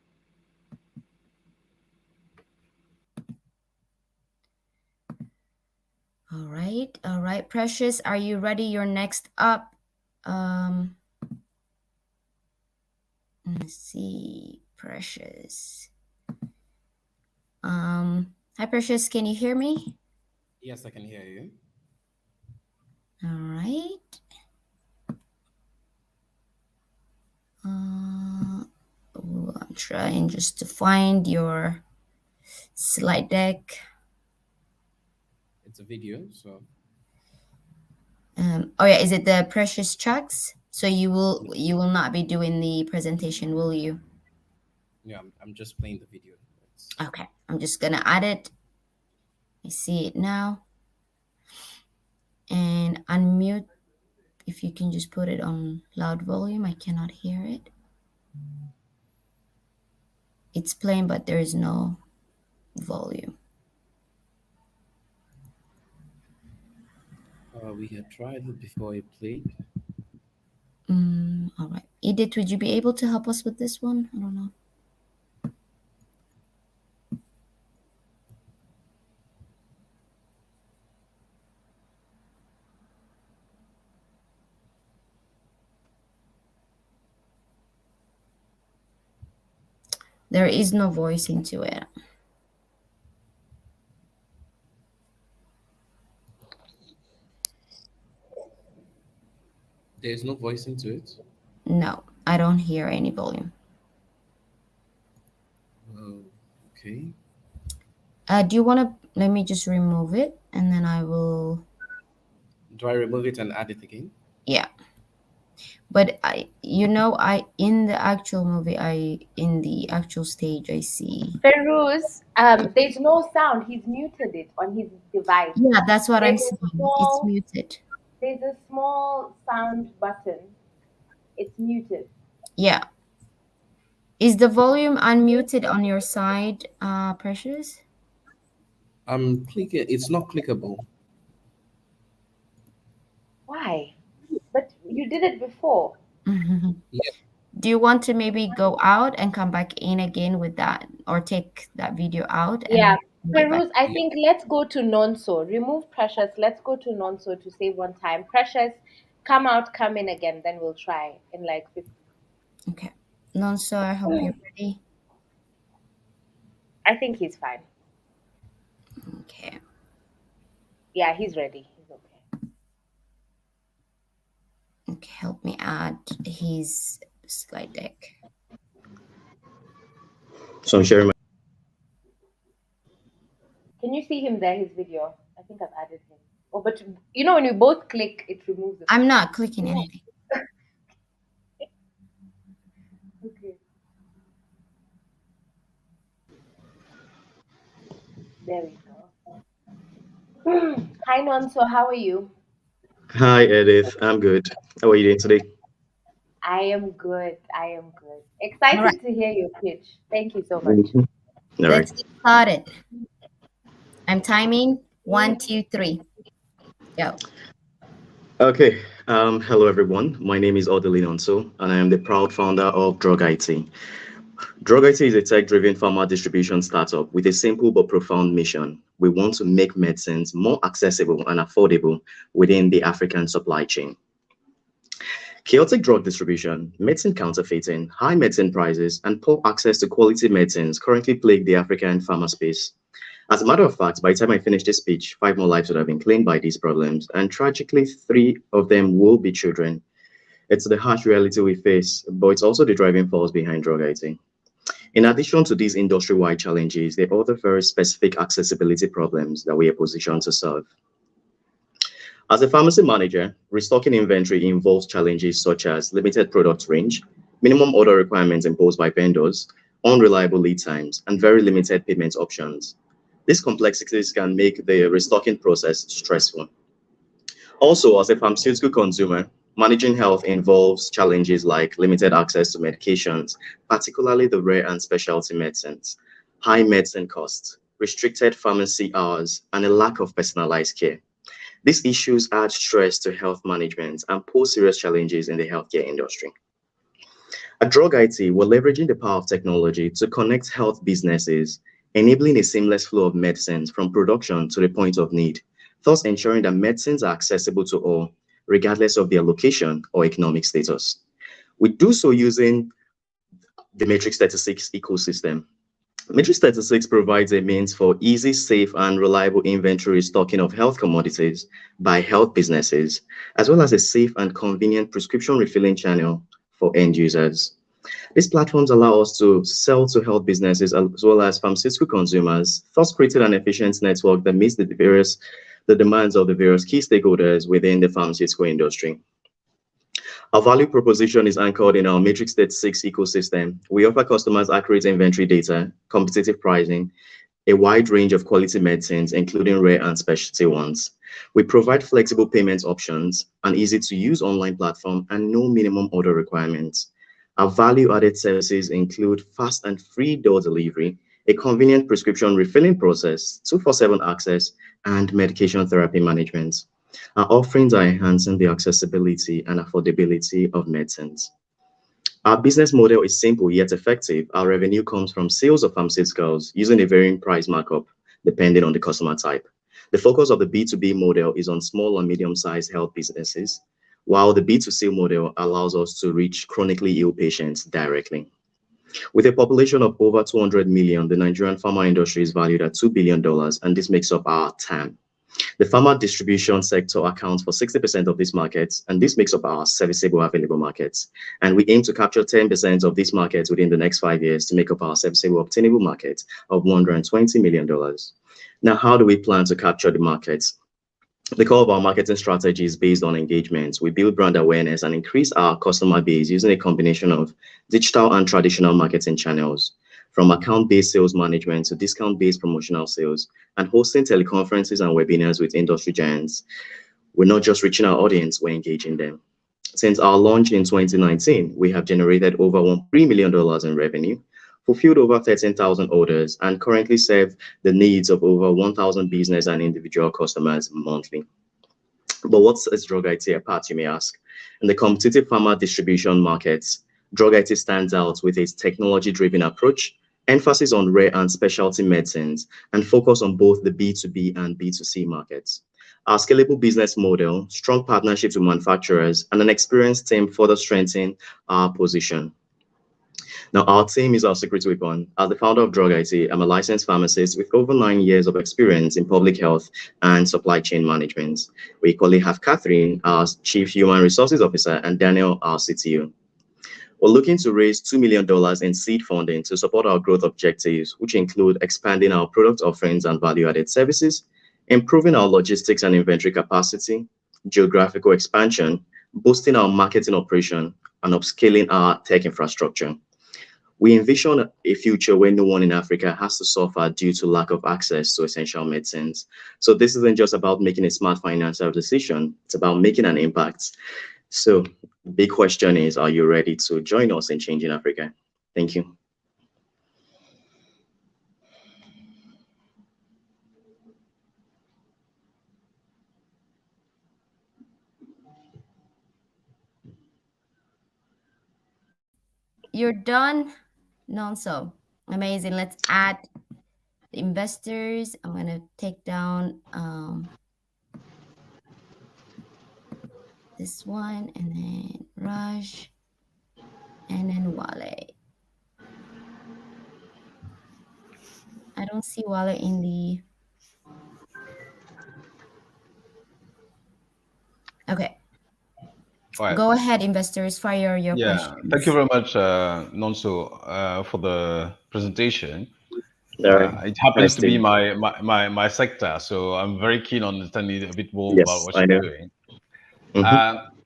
H: All right, Precious, are you ready? You're next up. Let's see, Precious. Hi, Precious, can you hear me?
N: Yes, I can hear you.
H: All right. I'm trying just to find your slide deck.
N: It's a video, so.
H: Oh yeah, is it the Precious Chucks? So you will not be doing the presentation, will you?
N: Yeah, I'm just playing the video.
H: Okay, I'm just gonna add it. I see it now. And unmute. If you can just put it on loud volume, I cannot hear it. It's playing, but there is no volume.
N: We had tried it before it played.
H: All right. Edith, would you be able to help us with this one? I don't know. There is no voice into it.
N: There's no voice into it?
H: No, I don't hear any volume.
N: Okay.
H: Do you want to, let me just remove it and then I will.
N: Do I remove it and add it again?
H: Yeah. But in the actual movie, in the actual stage, I see.
A: Ferouz, there's no sound. He's muted it on his device.
H: Yeah, that's what I'm saying. It's muted.
A: There's a small sound button. It's muted.
H: Yeah. Is the volume unmuted on your side, Precious?
N: I'm clicking. It's not clickable.
A: Why? But you did it before.
H: Mm-hmm.
N: Yeah.
H: Do you want to maybe go out and come back in again with that, or take that video out?
A: Yeah. Ferouz, I think let's go to Nonso. Remove Precious. Let's go to Nonso to save one time. Precious, come out, come in again. Then we'll try in like 50.
H: Okay. Nonso, I hope you're ready.
A: I think he's fine.
H: Okay.
A: Yeah, he's ready. He's okay.
H: Okay, help me add his slide deck.
O: So I'm sharing my.
A: Can you see him there, his video? I think I've added him. Oh, but when you both click, it removes it.
H: I'm not clicking anything.
A: There we go. Hi, Nonso. How are you?
O: Hi, Edith. I'm good. How are you doing today?
A: I am good. I am good.
H: All right,
A: Excited to hear your pitch. Thank you so much.
O: Mhm. All right.
H: let's get started. I'm timing 1, 2, 3. Go.
O: Okay. Hello, everyone. My name is Odelin Onso, and I am the proud founder of Drug IT. Drug IT is a tech-driven pharma distribution startup with a simple but profound mission. We want to make medicines more accessible and affordable within the African supply chain. Chaotic drug distribution, medicine counterfeiting, high medicine prices, and poor access to quality medicines currently plague the African pharma space. As a matter of fact, by the time I finish this speech, 5 more lives would have been claimed by these problems, and tragically, 3 of them will be children. It's the harsh reality we face, but it's also the driving force behind drug IT. In addition to these industry-wide challenges, there are other very specific accessibility problems that we are positioned to solve. As a pharmacy manager, restocking inventory involves challenges such as limited product range, minimum order requirements imposed by vendors, unreliable lead times, and very limited payment options. These complexities can make the restocking process stressful. Also, as a pharmaceutical consumer, managing health involves challenges like limited access to medications, particularly the rare and specialty medicines, high medicine costs, restricted pharmacy hours, and a lack of personalized care. These issues add stress to health management and pose serious challenges in the healthcare industry. At Drug IT, we're leveraging the power of technology to connect health businesses, enabling a seamless flow of medicines from production to the point of need, thus ensuring that medicines are accessible to all, regardless of their location or economic status. We do so using the Matrix 36 ecosystem. Matrix 36 provides a means for easy, safe, and reliable inventory stocking of health commodities by health businesses, as well as a safe and convenient prescription refilling channel for end users. These platforms allow us to sell to health businesses as well as pharmaceutical consumers, thus creating an efficient network that meets the demands of the various key stakeholders within the pharmaceutical industry. Our value proposition is anchored in our Matrix 36 ecosystem. We offer customers accurate inventory data, competitive pricing, a wide range of quality medicines, including rare and specialty ones. We provide flexible payment options, an easy-to-use online platform, and no minimum order requirements. Our value-added services include fast and free door delivery, a convenient prescription refilling process, 24/7 access, and medication therapy management. Our offerings are enhancing the accessibility and affordability of medicines. Our business model is simple yet effective. Our revenue comes from sales of pharmaceuticals using a varying price markup depending on the customer type. The focus of the B2B model is on small and medium-sized health businesses, while the B2C model allows us to reach chronically ill patients directly. With a population of over 200 million, the Nigerian pharma industry is valued at $2 billion, and this makes up our TAM. The pharma distribution sector accounts for 60% of these markets, and this makes up our serviceable available markets. And we aim to capture 10% of these markets within the next 5 years to make up our serviceable obtainable market of $120 million. Now, how do we plan to capture the markets? The core of our marketing strategy is based on engagements. We build brand awareness and increase our customer base using a combination of digital and traditional marketing channels, from account-based sales management to discount-based promotional sales, and hosting teleconferences and webinars with industry giants. We're not just reaching our audience, we're engaging them. Since our launch in 2019, we have generated over $3 million in revenue, fulfilled over 13,000 orders, and currently serve the needs of over 1,000 business and individual customers monthly. But what sets Drug IT apart, you may ask? In the competitive pharma distribution markets, Drug IT stands out with its technology-driven approach, emphasis on rare and specialty medicines, and focus on both the B2B and B2C markets. Our scalable business model, strong partnerships with manufacturers, and an experienced team further strengthen our position. Now, our team is our secret weapon. As the founder of Drug IT, I'm a licensed pharmacist with over 9 years of experience in public health and supply chain management. We equally have Catherine, our Chief Human Resources Officer, and Daniel, our CTO. We're looking to raise $2 million in seed funding to support our growth objectives, which include expanding our product offerings and value-added services, improving our logistics and inventory capacity, geographical expansion, boosting our marketing operation, and upscaling our tech infrastructure. We envision a future where no one in Africa has to suffer due to lack of access to essential medicines. So this isn't just about making a smart financial decision, it's about making an impact. So the big question is, are you ready to join us in changing Africa? Thank you.
H: You're done, Nonso. Amazing. Let's add the investors. I'm gonna take down this one, and then Raj, and then Wale. I don't see Wale in the. Okay.
K: All right.
H: Go ahead, investors. Fire your questions.
K: Thank you very much, Nonso, for the presentation. It happens to be my sector, so I'm very keen on understanding a bit more about what you're doing.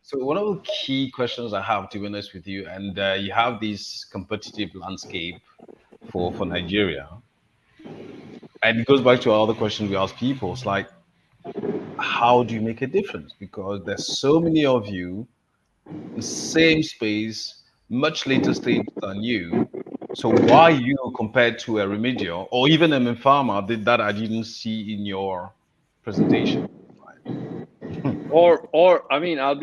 K: So one of the key questions I have, to be honest with you, and you have this competitive landscape for Nigeria, and it goes back to our other question we ask people. It's like, how do you make a difference? Because there's so many of you, the same space, much later stage than you. So why you compared to a Remedial or even a Pharma that I didn't see in your presentation?
J: Or I mean, I'll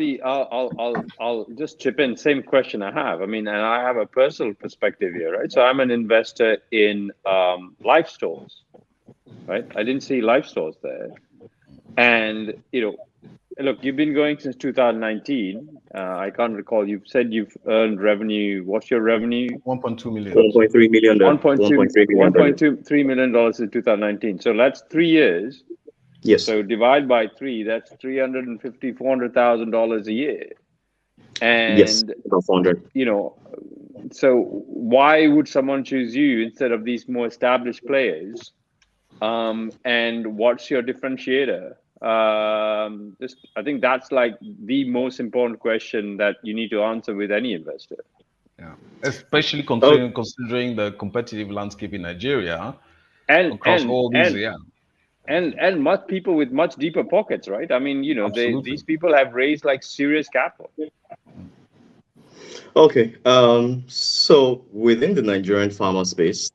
J: just chip in. Same question I have. I mean, and I have a personal perspective here, right? So I'm an investor in life stores, right? I didn't see life stores there, and look, you've been going since 2019. I can't recall. You've said you've earned revenue. What's your revenue?
K: 1.2 million.
O: $1.3 million.
J: $1.3 million in 2019. So that's 3 years.
O: Yes.
J: So divide by 3. That's $400,000 a year. And
O: yes, about 400.
J: So why would someone choose you instead of these more established players? And what's your differentiator? I think that's like the most important question that you need to answer with any investor.
K: Yeah, especially considering the competitive landscape in Nigeria
J: and
K: across all these,
J: and much people with much deeper pockets, right? I mean, these people have raised like serious capital.
O: Okay, so within the Nigerian pharma space,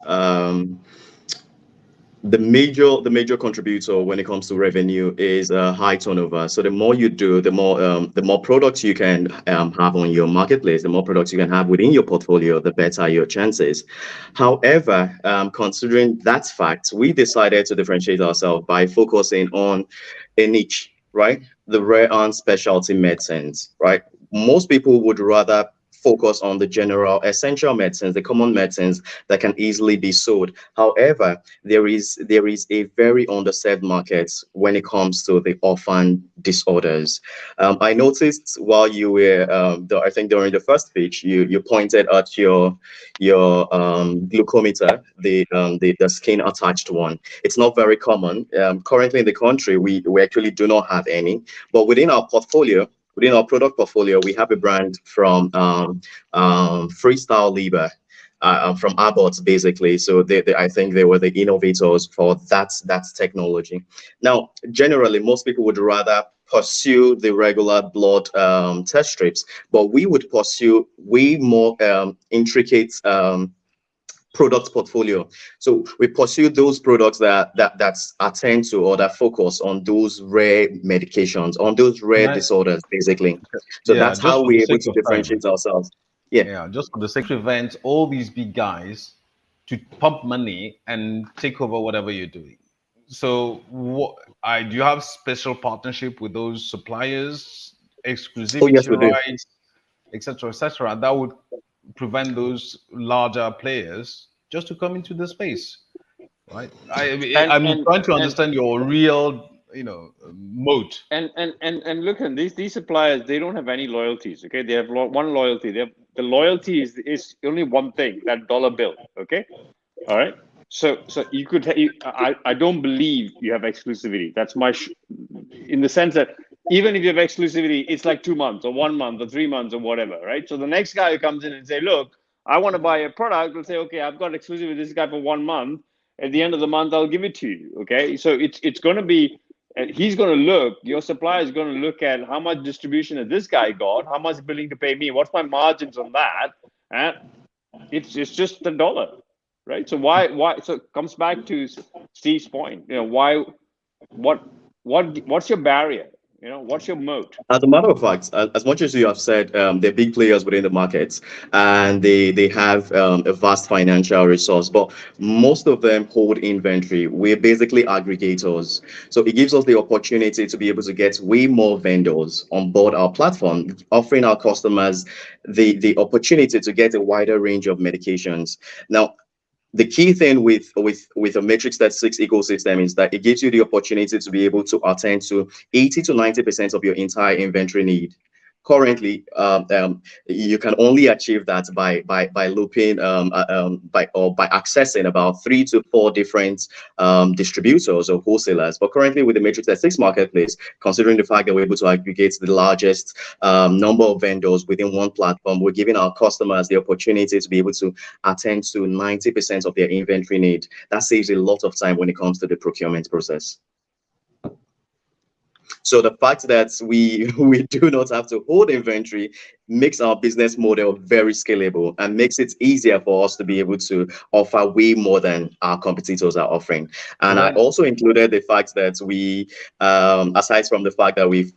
O: the major contributor when it comes to revenue is high turnover. So the more you do, the more products you can have on your marketplace, the more products you can have within your portfolio, the better your chances. However, considering that fact, we decided to differentiate ourselves by focusing on a niche, right? The rare and specialty medicines, right? Most people would rather focus on the general essential medicines, the common medicines that can easily be sold. However, there is a very underserved market when it comes to the orphan disorders. I noticed while you were, I think during the first speech, you pointed at your glucometer, the skin attached one. It's not very common. Currently in the country, we actually do not have any, but within our portfolio, within our product portfolio, we have a brand from Freestyle Libre, from Abbott, basically. So I think they were the innovators for that technology. Now, generally, most people would rather pursue the regular blood test strips, but we would pursue way more intricate product portfolio. So we pursue those products that attend to or that focus on those rare medications, on those rare disorders, basically. So that's how we're able to differentiate ourselves.
K: Yeah, just for the sake of events, all these big guys to pump money and take over whatever you're doing. So do you have special partnership with those suppliers, exclusivity rights, etc., that would prevent those larger players just to come into the space, right? I'm trying to understand your real, moat.
J: And look, and these suppliers, they don't have any loyalties. Okay, they have one loyalty. The loyalty is only one thing, that dollar bill. Okay, all right. So you could. I don't believe you have exclusivity. That's my in the sense that even if you have exclusivity, it's like 2 months or 1 month or 3 months or whatever, right? So the next guy who comes in and say, look, I want to buy a product. They'll say, okay, I've got exclusive with this guy for 1 month. At the end of the month, I'll give it to you. Okay, so it's going to be, he's going to look, your supplier is going to look at how much distribution has this guy got, how much is willing to pay me, what's my margins on that, and it's just the dollar, right? So why? So it comes back to Steve's point. What's your barrier? What's your moat?
O: As a matter of fact, as much as you have said, they're big players within the markets, and they have a vast financial resource, but most of them hold inventory. We're basically aggregators, so it gives us the opportunity to be able to get way more vendors on board our platform, offering our customers the opportunity to get a wider range of medications. Now, the key thing with a matrix 36 ecosystem is that it gives you the opportunity to be able to attend to 80 to 90% of your entire inventory need. Currently, you can only achieve that by looping by accessing about 3 to 4 different distributors or wholesalers. But currently, with the Matrix 36 marketplace, considering the fact that we're able to aggregate the largest number of vendors within one platform, we're giving our customers the opportunity to be able to attend to 90% of their inventory need. That saves a lot of time when it comes to the procurement process. So the fact that we do not have to hold inventory makes our business model very scalable and makes it easier for us to be able to offer way more than our competitors are offering. And I also included the fact that we, aside from the fact that we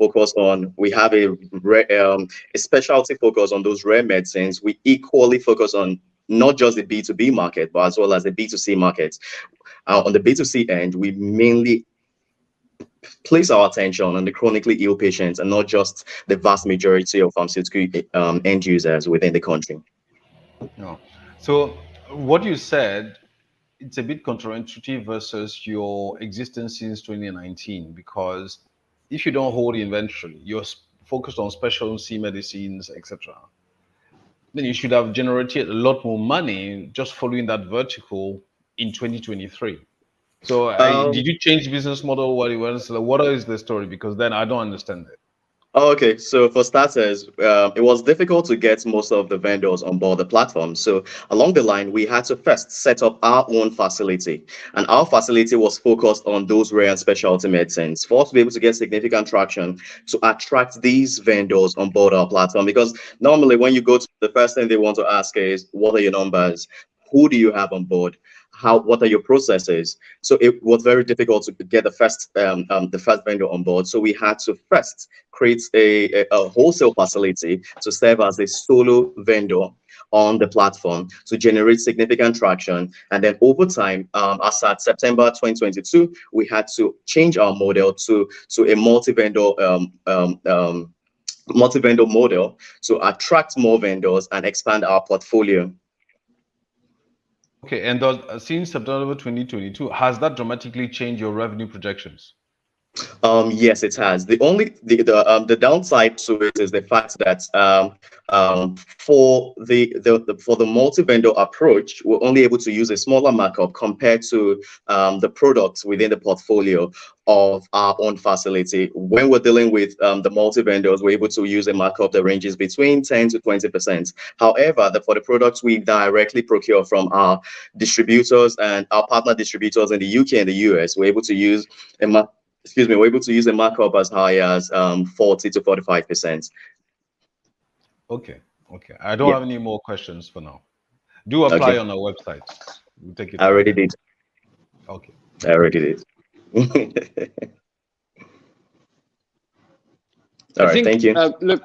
O: have a specialty focus on those rare medicines, we equally focus on not just the B2B market, but as well as the B2C market. On the B2C end, we mainly place our attention on the chronically ill patients and not just the vast majority of pharmaceutical end users within the country.
K: No. So what you said, it's a bit counterintuitive versus your existence since 2019, because if you don't hold inventory, you're focused on specialty medicines, etc., then you should have generated a lot more money just following that vertical in 2023. So did you change business model? What is the story? Because then I don't understand it.
O: Okay, so for starters, it was difficult to get most of the vendors on board the platform. So along the line, we had to first set up our own facility. And our facility was focused on those rare and specialty medicines for us to be able to get significant traction to attract these vendors on board our platform. Because normally when you go to the first thing they want to ask is, what are your numbers? Who do you have on board? What are your processes? So it was very difficult to get the first vendor on board. So we had to first create a wholesale facility to serve as a solo vendor on the platform to generate significant traction. And then over time, as at September 2022, we had to change our model to a multi-vendor model to attract more vendors and expand our portfolio.
K: Okay, and since September 2022, has that dramatically changed your revenue projections?
O: Yes, it has. The downside to it is the fact that for the multi-vendor approach, we're only able to use a smaller markup compared to the products within the portfolio of our own facility. When we're dealing with the multi-vendors, we're able to use a markup that ranges between 10 to 20%. However, for the products we directly procure from our distributors and our partner distributors in the UK and the US, we're able to use a markup as high as 40 to 45%.
K: Okay. I don't have any more questions for now. Do apply on our website. We'll take it.
O: I already did.
K: Okay.
O: I already did. All right, thank you.
J: Look,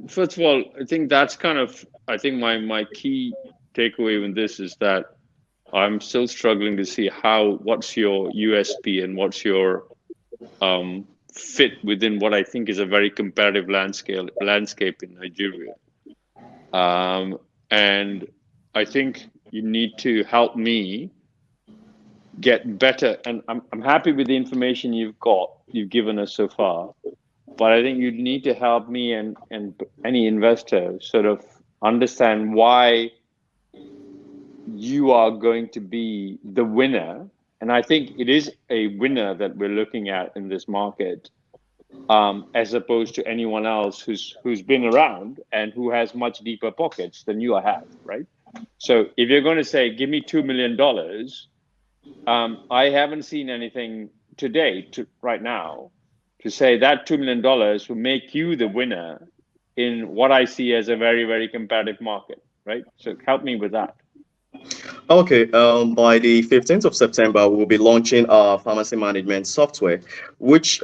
J: first of all, I think that's my key takeaway in this is that I'm still struggling to see what's your USP and what's your fit within what I think is a very competitive landscape in Nigeria. And I think you need to help me get better. And I'm happy with the information you've given us so far. But I think you need to help me and any investor sort of understand why you are going to be the winner. And I think it is a winner that we're looking at in this market, as opposed to anyone else who's been around and who has much deeper pockets than you have, right? So if you're going to say, give me $2 million, I haven't seen anything today, right now, to say that $2 million will make you the winner in what I see as a very, very competitive market, right? So help me with that.
O: Okay, by the 15th of September, we'll be launching our pharmacy management software, which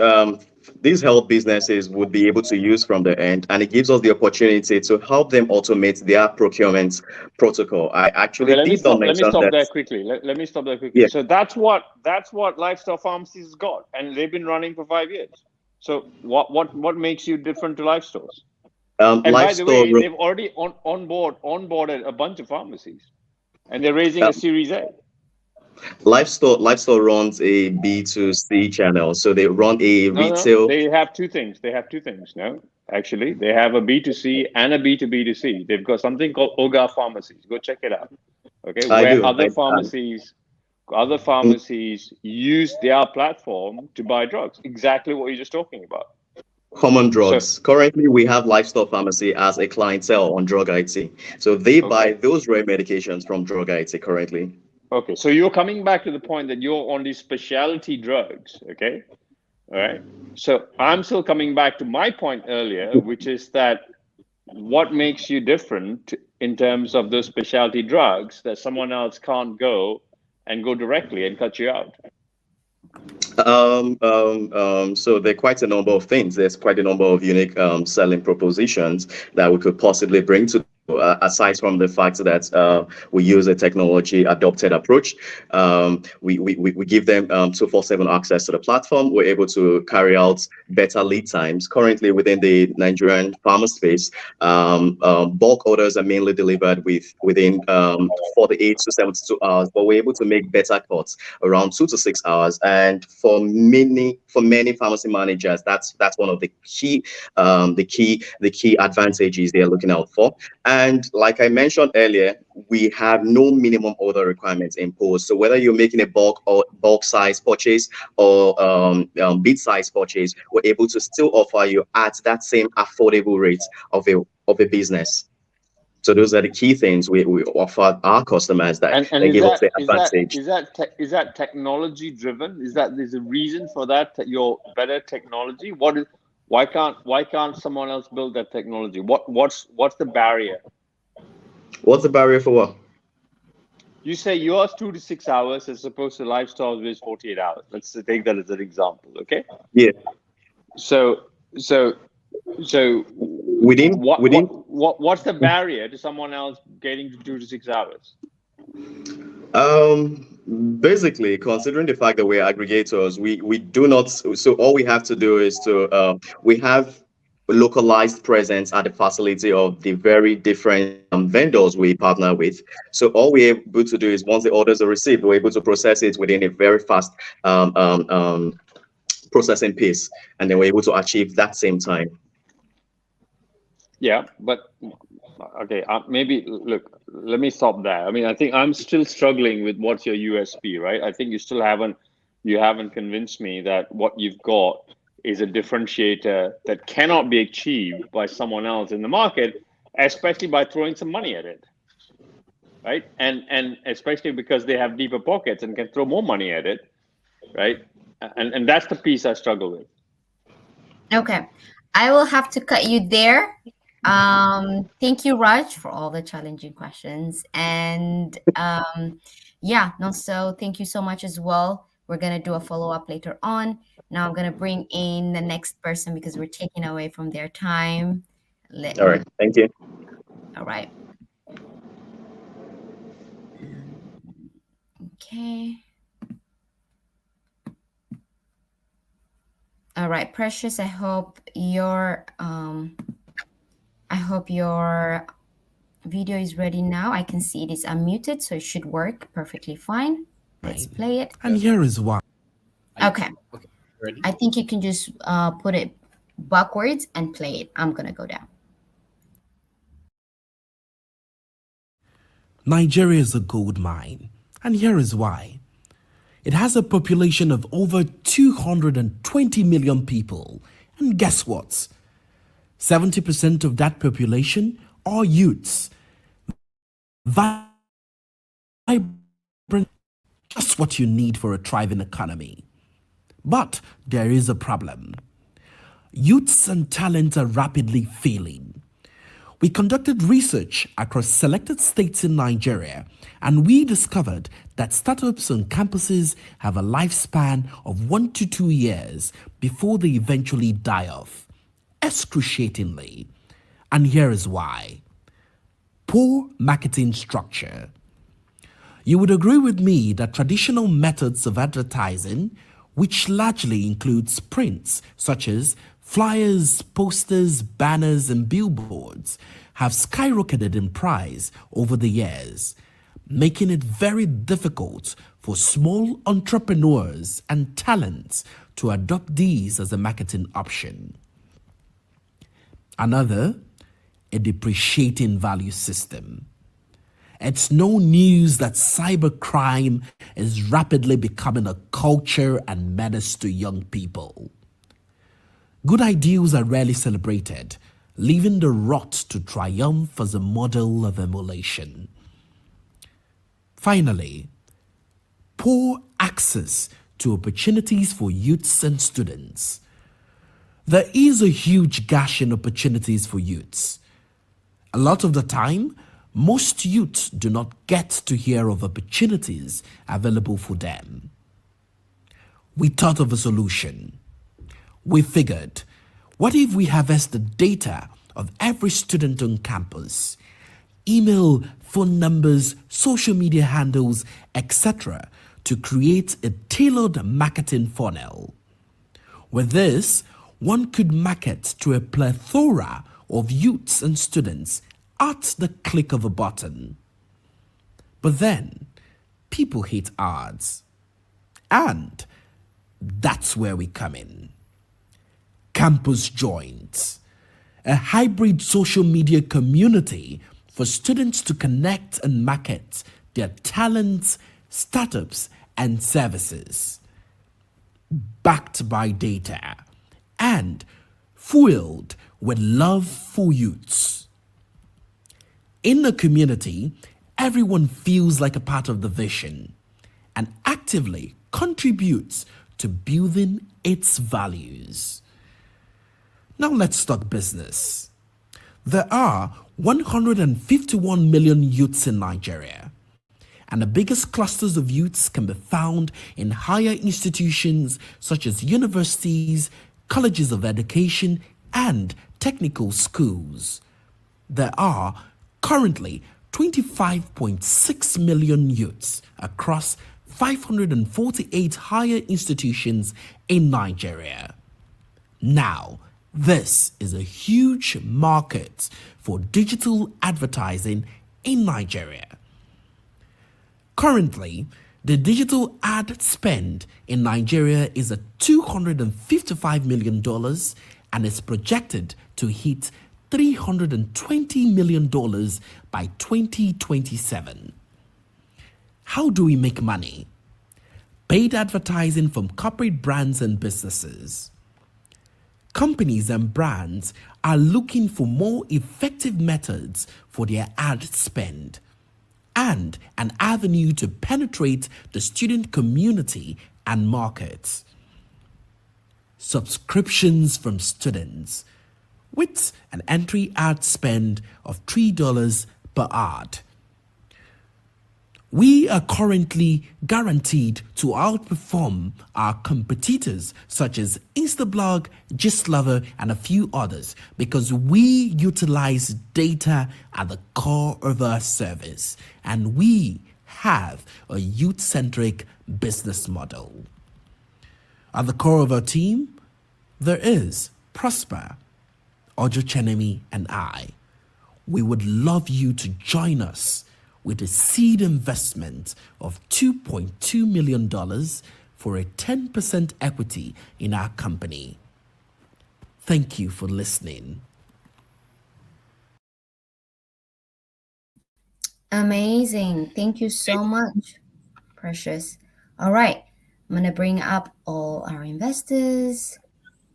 O: these health businesses would be able to use from the end, and it gives us the opportunity to help them automate their procurement protocol. I actually
J: Okay,
O: did not
J: let me
O: mention
J: stop
O: that.
J: there quickly. Let me stop there quickly.
O: Yeah.
J: So that's what Lifestyle Pharmacies got, and they've been running for 5 years. So what makes you different to Life Stores? And by the
O: Lifestyle,
J: way, they've already onboarded a bunch of pharmacies, and they're raising a Series A.
O: Lifestyle runs a B2C channel, so they run a
J: No,
O: retail.
J: they have two things. No, actually, they have a B2C and a B2B2C. They've got something called Oga Pharmacies. Go check it out. Okay,
O: I
J: where
O: do.
J: other pharmacies use their platform to buy drugs. Exactly what you're just talking about.
O: Common drugs. Currently, we have Lifestyle Pharmacy as a clientele on Drug IT. So they buy those rare medications from Drug IT currently.
J: Okay, so you're coming back to the point that you're on these specialty drugs, okay? All right. So I'm still coming back to my point earlier, which is that what makes you different in terms of those specialty drugs that someone else can't go and go directly and cut you out?
O: So there are quite a number of things. There's quite a number of unique selling propositions that we could possibly bring to aside from the fact that we use a technology adopted approach. We give them 247 access to the platform. We're able to carry out better lead times. Currently within the Nigerian pharma space, bulk orders are mainly delivered within 48 to 72 hours, but we're able to make better cuts around 2 to 6 hours. And for many pharmacy managers, that's one of the key advantages they're looking out for. And like I mentioned earlier, we have no minimum order requirements imposed. So whether you're making a bulk size purchase or bit size purchase, we're able to still offer you at that same affordable rate of a business. So those are the key things we offer our customers that give us the advantage.
J: Is that technology driven? Is that there's a reason for that? Your better technology? Why can't someone else build that technology? What's the barrier?
O: What's the barrier for what?
J: You say yours 2 to 6 hours as opposed to Lifestyles which is 48 hours. Let's take that as an example, okay?
O: Yeah.
J: So what's the barrier to someone else getting to 2 to 6 hours?
O: Basically, considering the fact that we're aggregators, we do not. So all we have to do is to we have localized presence at the facility of the very different vendors we partner with. So all we're able to do is once the orders are received, we're able to process it within a very fast processing pace, and then we're able to achieve that same time.
J: Yeah, but okay, maybe look, let me stop there. I mean, I think I'm still struggling with what's your USP, right? I think you haven't convinced me that what you've got is a differentiator that cannot be achieved by someone else in the market, especially by throwing some money at it, right? And especially because they have deeper pockets and can throw more money at it, right? And that's the piece I struggle with.
H: Okay, I will have to cut you there. Thank you, Raj, for all the challenging questions. And so thank you so much as well. We're going to do a follow-up later on. Now I'm going to bring in the next person because we're taking away from their time.
O: All right. Thank you.
H: All right. Okay. All right, Precious, I hope your video is ready now. I can see it is unmuted, so it should work perfectly fine. Let's play it.
P: And here is why.
H: Okay.
N: Ready?
H: I think you can just put it backwards and play it. I'm going to go down.
P: Nigeria is a gold mine, and here is why. It has a population of over 220 million people, and guess what? 70% of that population are youths. vibrant, just what you need for a thriving economy. But there is a problem. Youths and talent are rapidly failing. We conducted research across selected states in Nigeria, and we discovered that startups on campuses have a lifespan of 1 to 2 years before they eventually die off, excruciatingly. And here is why: poor marketing structure. You would agree with me that traditional methods of advertising, which largely includes prints such as flyers, posters, banners, and billboards, have skyrocketed in price over the years, making it very difficult for small entrepreneurs and talents to adopt these as a marketing option. Another, a depreciating value system. It's no news that cybercrime is rapidly becoming a culture and menace to young people. Good ideals are rarely celebrated, leaving the rot to triumph as a model of emulation. Finally, poor access to opportunities for youths and students. There is a huge gash in opportunities for youths. A lot of the time, most youths do not get to hear of opportunities available for them. We thought of a solution. We figured, what if we harvest the data of every student on campus, email, phone numbers, social media handles, etc., to create a tailored marketing funnel? With this, one could market to a plethora of youths and students at the click of a button. But then, people hate ads. And that's where we come in. Campus Joints, a hybrid social media community for students to connect and market their talents, startups, and services. Backed by data and fueled with love for youths. In the community, everyone feels like a part of the vision and actively contributes to building its values. Now let's talk business. There are 151 million youths in Nigeria, and the biggest clusters of youths can be found in higher institutions such as universities, colleges of education, and technical schools. There are currently 25.6 million youths across 548 higher institutions in Nigeria. Now, this is a huge market for digital advertising in Nigeria. Currently, the digital ad spend in Nigeria is at $255 million and is projected to hit $320 million by 2027. How do we make money? Paid advertising from corporate brands and businesses. Companies and brands are looking for more effective methods for their ad spend and an avenue to penetrate the student community and markets. Subscriptions from students, with an entry ad spend of $3 per ad. We are currently guaranteed to outperform our competitors such as Instablog, Gistlover, and a few others because we utilize data at the core of our service and we have a youth-centric business model. At the core of our team, there is Prosper, Ojochenemi, and I. We would love you to join us with a seed investment of $2.2 million for a 10% equity in our company. Thank you for listening.
H: Amazing. Thank you so much, Precious. All right. I'm going to bring up all our investors,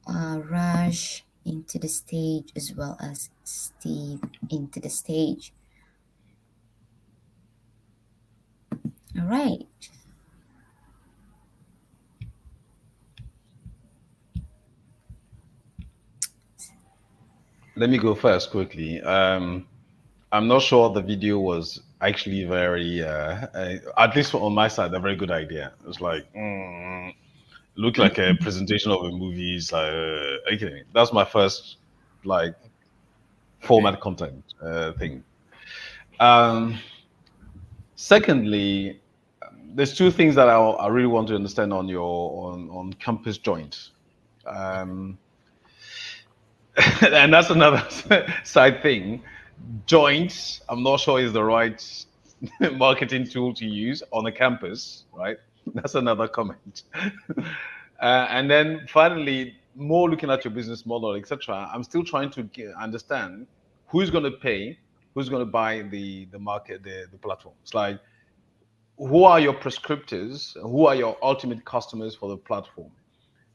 H: Raj into the stage, as well as Steve into the stage. All right.
K: Let me go first quickly. I'm not sure the video was actually very, at least on my side, a very good idea. It was like, looked like a presentation of a movie's. Okay, that's my first like format content thing. Um, Secondly, there's two things that I really want to understand on your on campus joint. Um, and that's another side thing. Joints, I'm not sure is the right marketing tool to use on a campus, right? That's another comment. And then finally, more looking at your business model, etc. I'm still trying to understand who's going to pay, who's going to buy the market, the platform. It's like, who are your prescriptors? Who are your ultimate customers for the platform?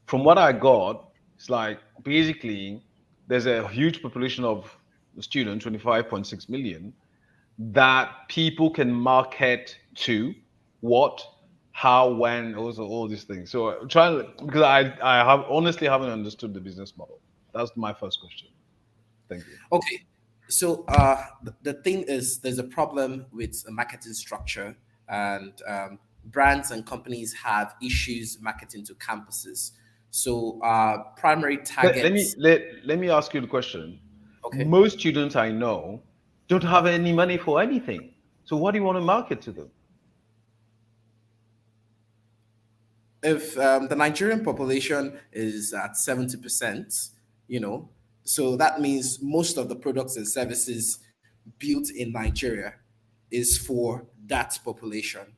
K: From what I got, it's like basically there's a huge population of students, 25.6 million, that people can market to what, how, when, also all these things. So trying because I have honestly haven't understood the business model. That's my first question. Thank you.
N: Okay, so the thing is, there's a problem with the marketing structure, and brands and companies have issues marketing to campuses. So primary
K: Let me
N: targets.
K: let me ask you the question.
N: Okay.
K: Most students I know don't have any money for anything. So what do you want to market to them?
N: If the Nigerian population is at 70%, so that means most of the products and services built in Nigeria is for that population.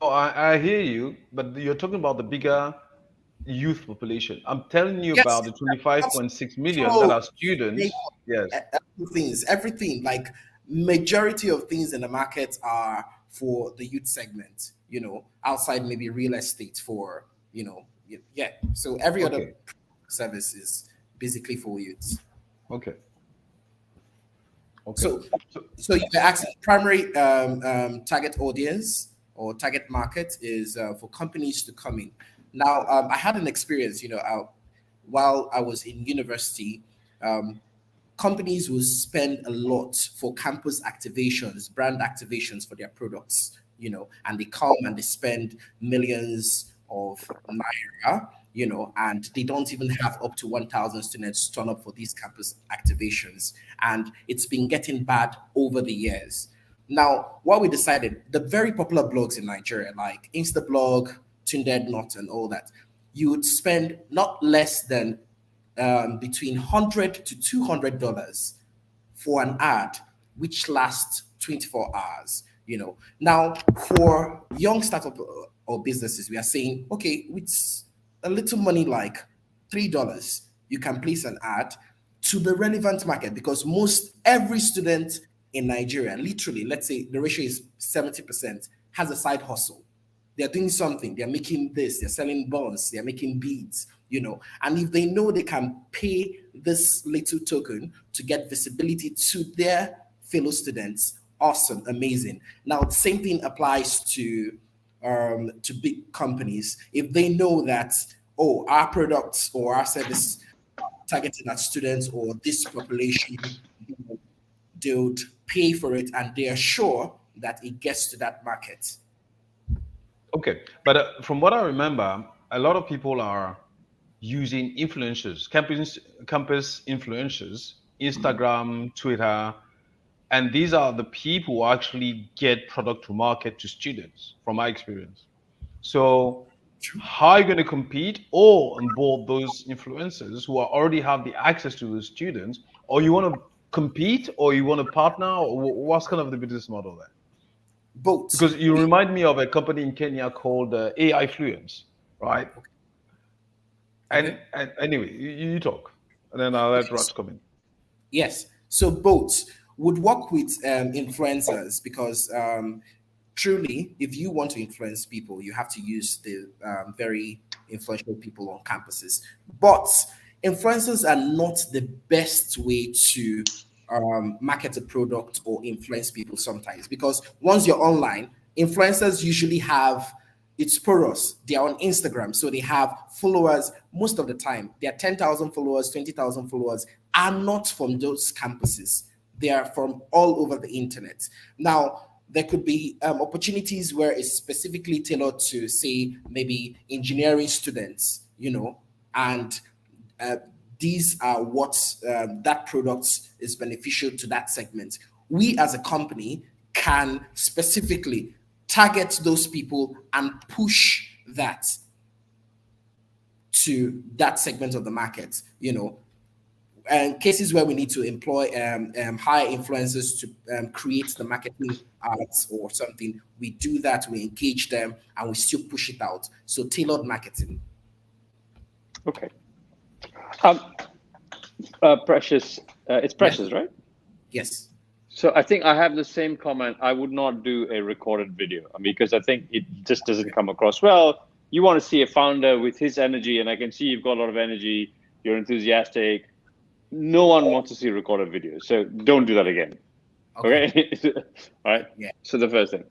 K: Oh, I hear you, but you're talking about the bigger youth population. I'm telling you
N: Yes,
K: about the 25.6 million that
N: so
K: are students. Yes.
N: everything, like majority of things in the market are for the youth segment, outside maybe real estate for, yeah. So every other
K: Okay.
N: service is basically for youths.
K: Okay. Okay.
N: So, so you're asking primary target audience or target market is for companies to come in. Now, I had an experience, while I was in university, um, companies will spend a lot for campus activations, brand activations for their products, and they come and they spend millions of naira, and they don't even have up to 1,000 students turn up for these campus activations. And it's been getting bad over the years. Now, what we decided, the very popular blogs in Nigeria, like Instablog, Tundead Not, and all that, you would spend not less than between $100 to $200 for an ad which lasts 24 hours. Now for young startup or businesses, we are saying, okay, with a little money like $3, you can place an ad to the relevant market, because most every student in Nigeria, literally, let's say the ratio is 70%, has a side hustle. They're doing something, they're making this, they're selling bonds, they're making beads, and if they know they can pay this little token to get visibility to their fellow students, awesome, amazing. Now the same thing applies to big companies. If they know that, oh, our products or our service targeted at students or this population, they would pay for it and they are sure that it gets to that market.
K: Okay. But from what I remember, a lot of people are using influencers, campus influencers, Instagram, Twitter, and these are the people who actually get product to market to students, from my experience. So how are you going to compete or onboard those influencers who already have the access to the students, or you want to compete, or you want to partner, or what's kind of the business model there?
N: Both.
K: Because you remind me of a company in Kenya called AI Fluence, right? And anyway, you talk, and then I'll let Raj come in.
N: Yes. So both would work with influencers, because truly, if you want to influence people, you have to use the very influential people on campuses. But influencers are not the best way to market a product or influence people sometimes, because once you're online, Influencers usually have, it's porous. They are on Instagram, so they have followers most of the time. Their 10,000 followers, 20,000 followers are not from those campuses. They are from all over the internet. Now, there could be opportunities where it's specifically tailored to, say, maybe engineering students, and these are what that product is beneficial to that segment. We as a company can specifically target those people and push that to that segment of the market, and cases where we need to employ hire influencers to create the marketing ads or something, we do that, we engage them, and we still push it out. So tailored marketing.
J: Okay. Precious, it's Precious, right?
N: Yes.
J: So I think I have the same comment. I would not do a recorded video because I think it just doesn't come across well. You want to see a founder with his energy, and I can see you've got a lot of energy. You're enthusiastic. No one wants to see a recorded video, so don't do that again. Okay? All right.
N: Yeah.
J: So the first thing,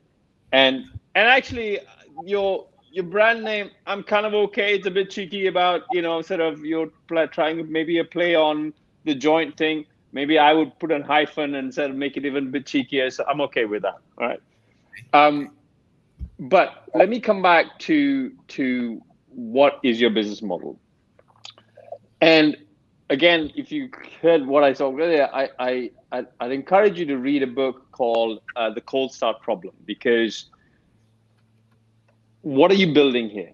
J: and actually, your brand name, I'm kind of okay. It's a bit cheeky about sort of you're trying maybe a play on the joint thing. Maybe I would put a hyphen and sort of make it even a bit cheekier. So I'm okay with that. All right. But let me come back to what is your business model. And again, if you heard what I said earlier, I'd encourage you to read a book called The Cold Start Problem, because what are you building here?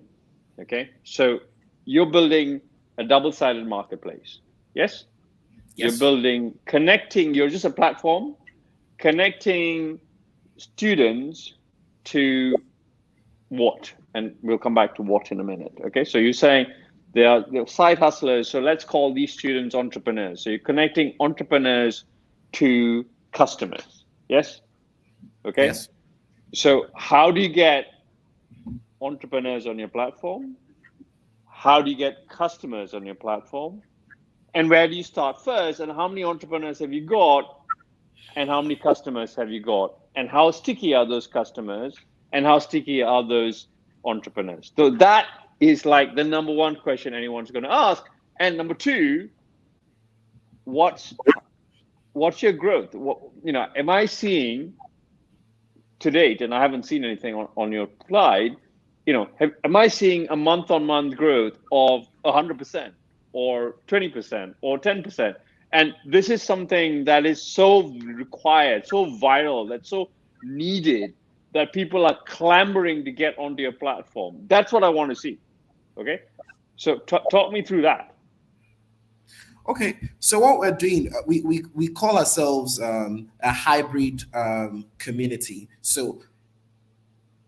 J: Okay. So you're building a double-sided marketplace. Yes? You're building, connecting, you're just a platform, connecting students to what? And we'll come back to what in a minute. Okay, so you're saying they're side hustlers, so let's call these students entrepreneurs. So you're connecting entrepreneurs to customers. Yes? Okay.
N: Yes.
J: So how do you get entrepreneurs on your platform? How do you get customers on your platform? And where do you start first? And how many entrepreneurs have you got? And how many customers have you got? And how sticky are those customers? And how sticky are those entrepreneurs? So that is like the number one question anyone's going to ask. And number two, what's your growth? Am I seeing to date, and I haven't seen anything on your slide, am I seeing a month-on-month growth of 100%? Or 20% or 10%. And this is something that is so required, so vital, that's so needed that people are clamoring to get onto your platform. That's what I want to see. Okay. So talk me through that.
N: Okay. So what we're doing, we call ourselves a hybrid community. So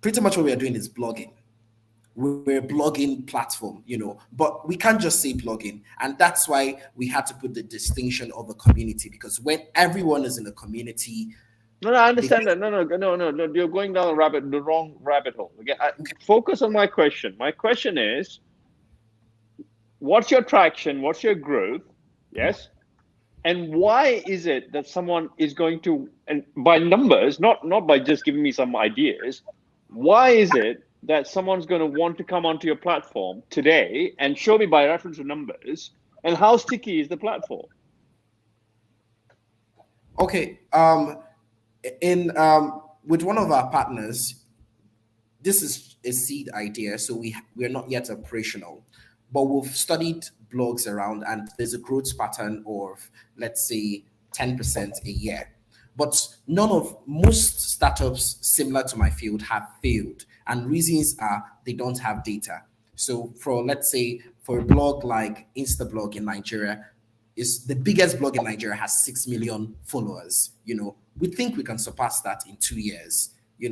N: pretty much what we are doing is blogging. We're a blogging platform, but we can't just say blogging. And that's why we had to put the distinction of a community, because when everyone is in a community.
J: No, I understand that. No, you're going down the wrong rabbit hole. Okay, focus on my question. My question is, what's your traction? What's your growth? Yes. And why is it that someone is going to, and by numbers, not by just giving me some ideas, why is it that someone's going to want to come onto your platform today and show me by reference to numbers, and how sticky is the platform?
N: Okay. With one of our partners, this is a seed idea, so we're not yet operational, but we've studied blogs around, and there's a growth pattern of, let's say, 10% a year. But most startups similar to my field have failed. And reasons are they don't have data. So let's say for a blog like Instablog in Nigeria, is the biggest blog in Nigeria, has 6 million followers. We think we can surpass that in 2 years,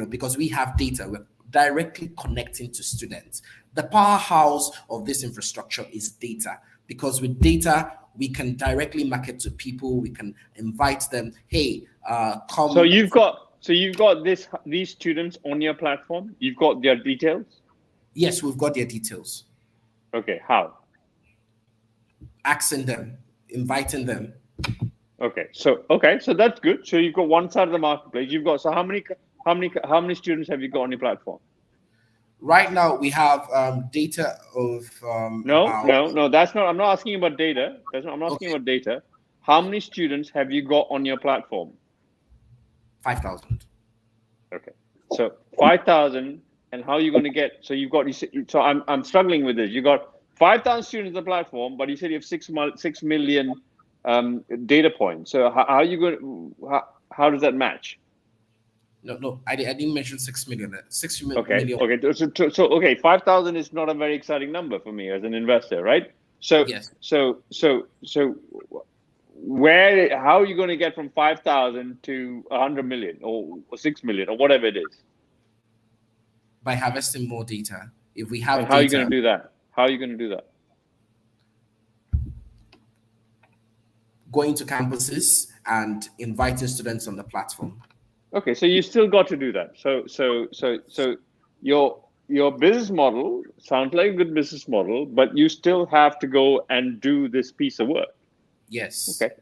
N: because we have data. We're directly connecting to students. The powerhouse of this infrastructure is data, because with data, we can directly market to people. We can invite them. Hey, come.
J: So you've got these students on your platform. You've got their details.
N: Yes, we've got their details.
J: Okay, how?
N: Asking them, inviting them.
J: Okay, so that's good. So you've got one side of the marketplace. You've got, so how How many students have you got on your platform?
N: Right now, we have data of
J: No. That's not. I'm not asking about data. I'm not asking about data. How many students have you got on your platform?
N: 5,000.
J: Okay, so 5,000, and how are you going to get? So you've got. So I'm struggling with this. You got 5,000 students on the platform, but you said you have 6 million data points. So how are you going? How does that match?
N: No, I didn't mention 6 million. 6 million.
J: Okay. So okay, 5,000 is not a very exciting number for me as an investor, right? So
N: yes.
J: So where? How are you going to get from 5,000 to 100 million or 6 million or whatever it is?
N: By harvesting more data. If we have
J: and how are you going to do that? How are you going to do that?
N: Going to campuses and inviting students on the platform.
J: Okay, so you still got to do that. So your business model sounds like a good business model, but you still have to go and do this piece of work.
N: Yes.
J: Okay.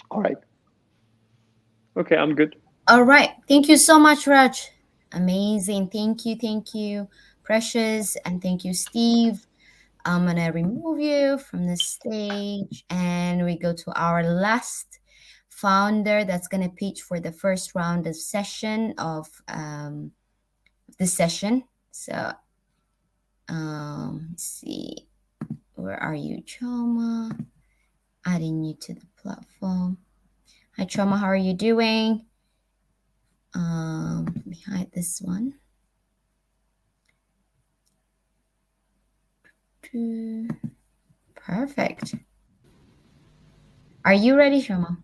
J: All right. Okay, I'm good.
H: All right. Thank you so much, Raj. Amazing. Thank you, Precious, and thank you, Steve. I'm gonna remove you from the stage, and we go to our last founder that's gonna pitch for the first round of session of this session. So let's see, where are you, Choma? Adding you to the platform. Hi, Choma. How are you doing? Behind this one. Perfect. Are you ready, Shoma?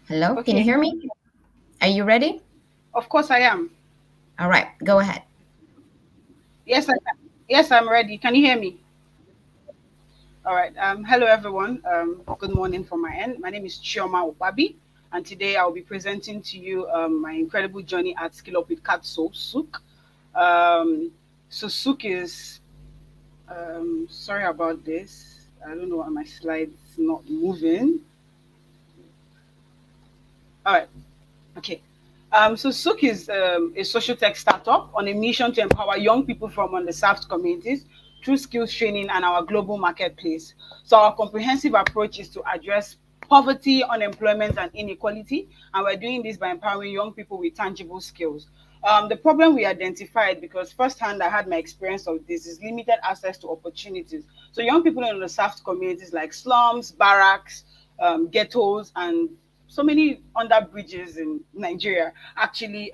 H: Hello,
Q: Okay.
H: Can you hear me? Are you ready?
Q: Of course I am.
H: All right, go ahead.
Q: Yes, yes, I'm ready. Can you hear me? All right. Hello, everyone. Good morning from my end. My name is Chioma Opabi, and today I'll be presenting to you my incredible journey at Skill Up with Katso Souk. So Souk is, sorry about this. I don't know why my slide's not moving. All right. Okay. So Souk is a social tech startup on a mission to empower young people from underserved communities through skills training and our global marketplace. So our comprehensive approach is to address poverty, unemployment, and inequality, and we're doing this by empowering young people with tangible skills. The problem we identified, because firsthand I had my experience of this, is limited access to opportunities. So young people in underserved communities like slums, barracks, ghettos, and so many under bridges in Nigeria actually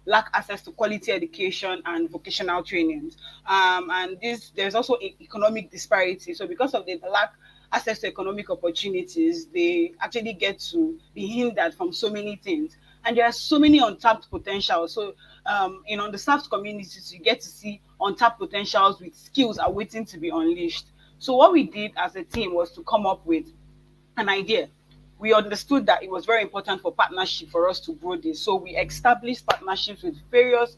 Q: lack access to quality education and vocational trainings. And there's also economic disparity. So because of the lack access to economic opportunities, they actually get to be hindered from so many things. And there are so many untapped potentials. So in underserved communities, you get to see untapped potentials with skills are waiting to be unleashed. So what we did as a team was to come up with an idea. We understood that it was very important for partnership for us to grow this. So we established partnerships with various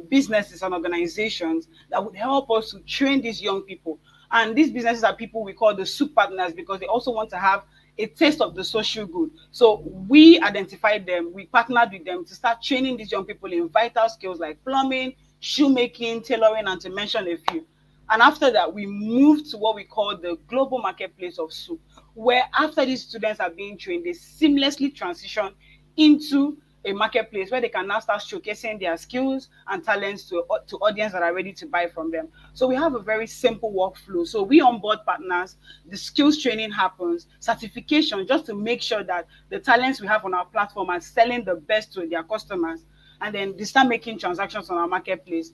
Q: businesses and organizations that would help us to train these young people. And these businesses are people we call the Souk partners because they also want to have a taste of the social good. So we identified them, we partnered with them to start training these young people in vital skills like plumbing, shoemaking, tailoring, and to mention a few. And after that, we moved to what we call the global marketplace of Souk, where after these students are being trained, they seamlessly transition into a marketplace where they can now start showcasing their skills and talents to audience that are ready to buy from them. So we have a very simple workflow. So we onboard partners, the skills training happens, certification, just to make sure that the talents we have on our platform are selling the best to their customers. And then they start making transactions on our marketplace.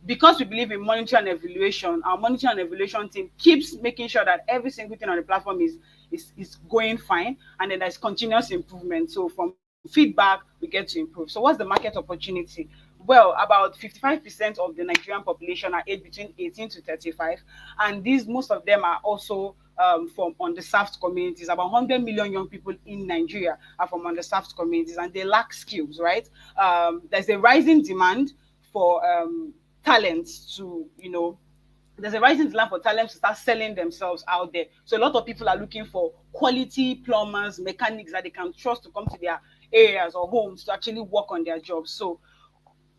Q: Because we believe in monitoring and evaluation, our monitoring and evaluation team keeps making sure that every single thing on the platform is going fine, and then there's continuous improvement. So from feedback, we get to improve. So what's the market opportunity? Well, about 55% of the Nigerian population are aged between 18 to 35, and most of them are also from underserved communities. About 100 million young people in Nigeria are from underserved communities, and they lack skills, right? There's a rising demand for talents to there's a rising demand for talent to start selling themselves out there. So a lot of people are looking for quality plumbers, mechanics that they can trust to come to their areas or homes to actually work on their jobs. So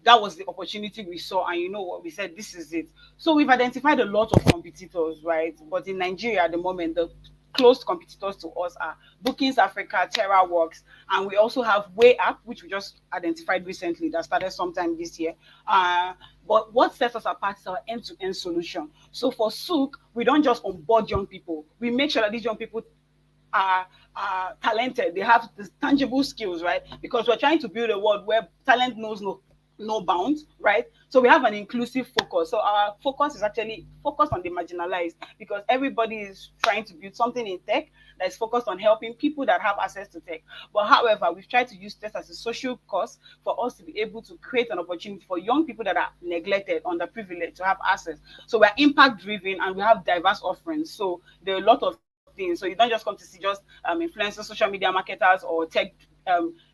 Q: that was the opportunity we saw, and you know what we said, this is it. So we've identified a lot of competitors, right? But in Nigeria at the moment, the close competitors to us are Bookings Africa, TerraWorks, and we also have Way App, which we just identified recently, that started sometime this year. But what sets us apart is our end-to-end solution. So for Souk, we don't just onboard young people. We make sure that these young people are talented. They have the tangible skills, right? Because we're trying to build a world where talent knows no bounds, right? So we have an inclusive focus. So our focus is actually focused on the marginalized, because everybody is trying to build something in tech that is focused on helping people that have access to tech. But however, we've tried to use this as a social cause for us to be able to create an opportunity for young people that are neglected, underprivileged, to have access. So we're impact driven and we have diverse offerings. So there are a lot of things. So you don't just come to see just influencers, social media marketers, or tech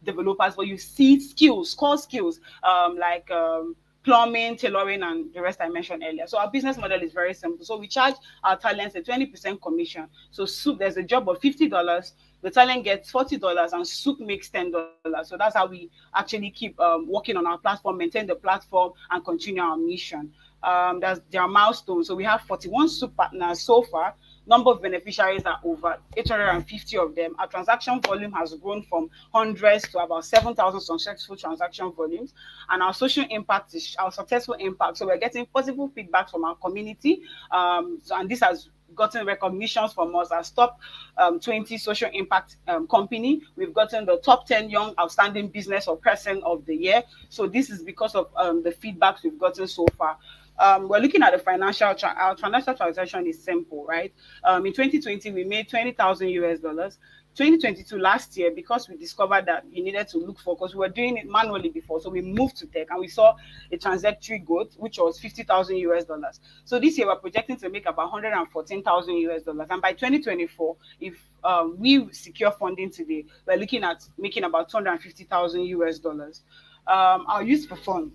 Q: developers, but you see skills, core skills, like plumbing, tailoring, and the rest I mentioned earlier. So our business model is very simple. So we charge our talents a 20% commission. So Souk, there's a job of $50, the talent gets $40, and Souk makes $10. So that's how we actually keep working on our platform, maintain the platform, and continue our mission. There are milestones. So we have 41 Souk partners so far. Number of beneficiaries are over 850 of them. Our transaction volume has grown from hundreds to about 7,000 successful transaction volumes. And our social impact is our successful impact. So we're getting positive feedback from our community. And this has gotten recognitions from us as top 20 social impact company. We've gotten the top 10 young outstanding business or person of the year. So this is because of the feedbacks we've gotten so far. We're looking at the our financial transaction is simple, right? In 2020, we made 20,000 US dollars. 2022 last year, because we discovered that we needed to look for, because we were doing it manually before, so we moved to tech and we saw a trajectory growth, which was 50,000 US dollars. So this year we're projecting to make about 114,000 US dollars, and by 2024, if we secure funding today, we're looking at making about 250,000 US dollars. Our use for fund.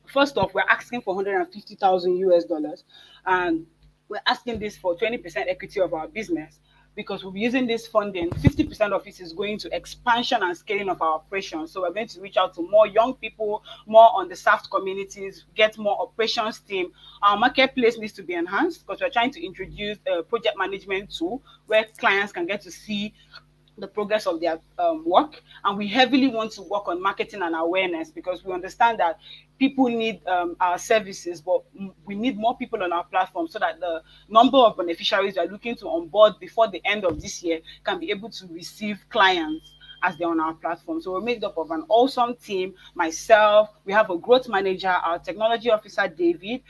Q: First off, we're asking for 150,000 US dollars, and we're asking this for 20% equity of our business, because we'll be using this funding. 50% of it is going to expansion and scaling of our operations. So we're going to reach out to more young people, more on the SAFT communities, get more operations team. Our marketplace needs to be enhanced, because we're trying to introduce a project management tool where clients can get to see the progress of their work. And we heavily want to work on marketing and awareness, because we understand that people need our services, but we need more people on our platform, so that the number of beneficiaries we are looking to onboard before the end of this year can be able to receive clients as they're on our platform. So we're made up of an awesome team. Myself, we have a growth manager, our technology officer, David.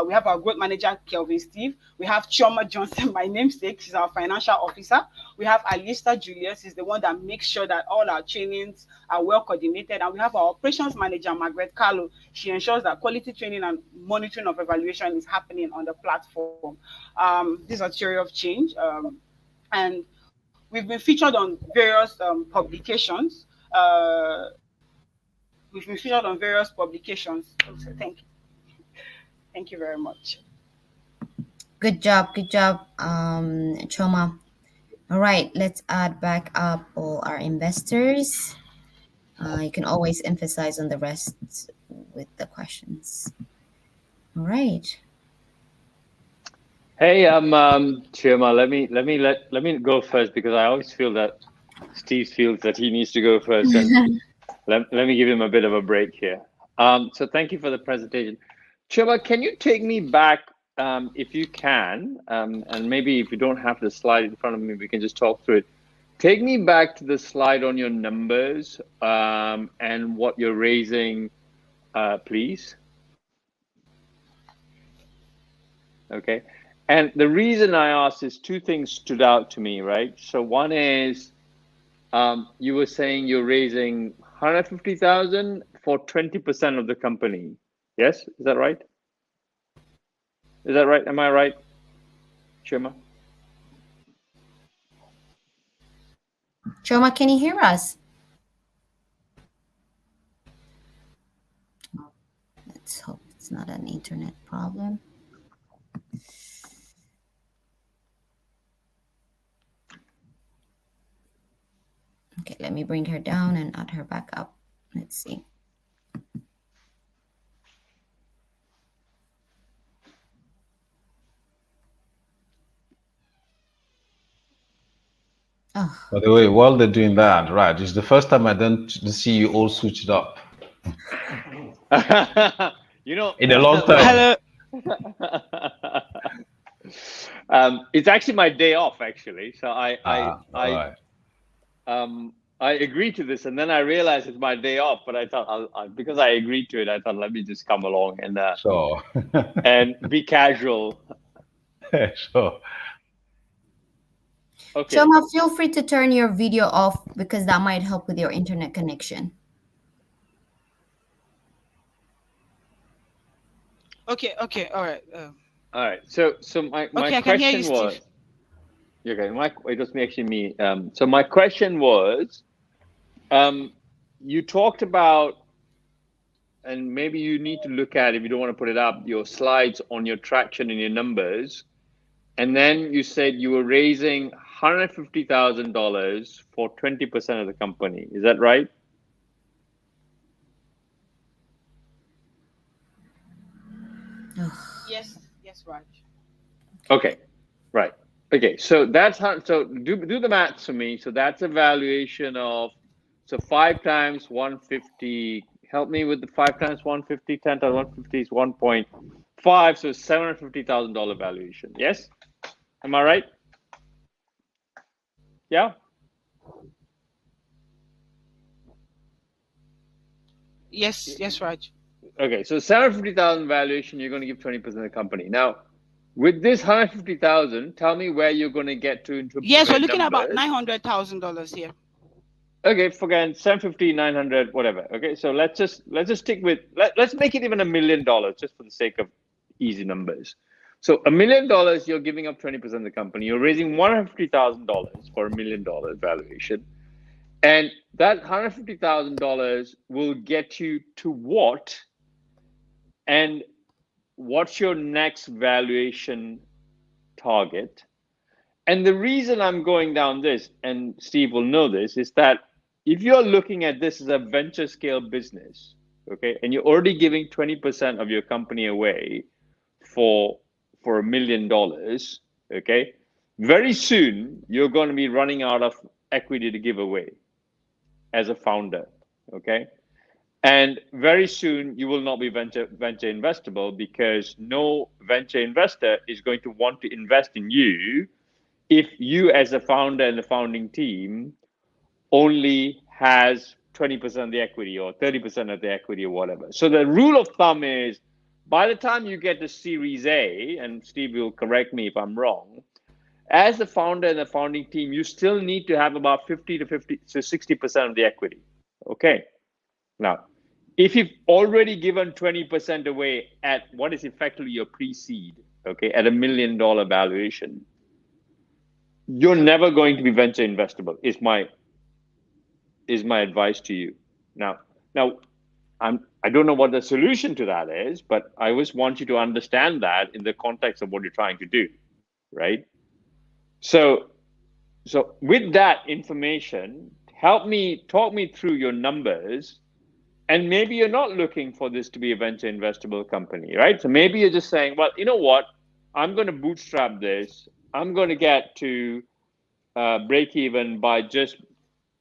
Q: We have our growth manager, Kelvin Steve. We have Chioma Johnson, my namesake. She's our financial officer. We have Alista Julius, is the one that makes sure that all our trainings are well coordinated. And we have our operations manager, Margaret Carlo. She ensures that quality training and monitoring of evaluation is happening on the platform. This is a theory of change. And we've been featured on various publications. We've been featured on various publications. So thank you. Thank you very much.
H: Good job, Choma. All right, let's add back up all our investors. You can always emphasize on the rest with the questions. All right.
J: Hey, Choma, let me go first, because I always feel that Steve feels that he needs to go first, and let me give him a bit of a break here. So thank you for the presentation. Choma, can you take me back, if you can, and maybe if you don't have the slide in front of me, we can just talk through it. Take me back to the slide on your numbers and what you're raising, please. Okay. And the reason I asked is two things stood out to me, right? So one is you were saying you're raising 150,000 for 20% of the company. Yes, is that right? Is that right? Am I right, Choma?
H: Choma, can you hear us? Let's hope it's not an internet problem. me bring her down and add her back up. Let's see. Oh.
K: By the way, while they're doing that, Raj, it's the first time I don't see you all switched up.
J: You know,
K: in a long time.
J: It's actually my day off, actually. So
K: Right.
J: I agreed to this, and then I realized it's my day off. But I thought, because I agreed to it, I thought let me just come along and
K: sure.
J: and be casual.
K: Sure.
J: Okay.
H: Choma, feel free to turn your video off because that might help with your internet connection.
Q: Okay, all right.
J: All right. So my
Q: okay, I can hear
J: question
Q: you,
J: was,
Q: Steve.
J: okay, it was actually me. So my question was, you talked about, and maybe you need to look at, if you don't want to put it up, your slides on your traction and your numbers. And then you said you were raising $150,000 for 20% of the company. Is that right?
Q: Yes, Raj.
J: Okay, right. Okay, so that's how. So do the maths for me. So that's a valuation of, so 5 times 150. Help me with the 5 times 150. 10 times 150 is 1.5. So $750,000 valuation. Yes, am I right? Yeah.
Q: Yes, Raj.
J: Okay, so 750,000 valuation. You're going to give 20% of the company. Now, with this 150,000, tell me where you're going to get to in terms
Q: Yes,
J: of
Q: we're
J: your
Q: looking at about
J: numbers.
Q: $900,000 here.
J: Okay, forget 750, 900, whatever. Okay, so let's just stick with let's make it even $1 million just for the sake of easy numbers. So $1 million, you're giving up 20% of the company. You're raising $150,000 for $1 million valuation, and that $150,000 will get you to what? And what's your next valuation target? And the reason I'm going down this, and Steve will know this, is that if you're looking at this as a venture scale business, okay, and you're already giving 20% of your company away for $1 million, okay, very soon you're going to be running out of equity to give away as a founder, okay? And very soon you will not be venture investable, because no venture investor is going to want to invest in you if you as a founder and the founding team only has 20% of the equity or 30% of the equity or whatever. So the rule of thumb is, by the time you get to Series A, and Steve will correct me if I'm wrong, as the founder and the founding team, you still need to have about 50 to 60% of the equity. Okay. Now, if you've already given 20% away at what is effectively your pre-seed, okay, at $1 million valuation, you're never going to be venture investable, is my advice to you. Now I don't know what the solution to that is, but I always want you to understand that in the context of what you're trying to do, right? So with that information, talk me through your numbers. And maybe you're not looking for this to be a venture investable company, right? So maybe you're just saying, well, you know what? I'm going to bootstrap this. I'm going to get to break even by just,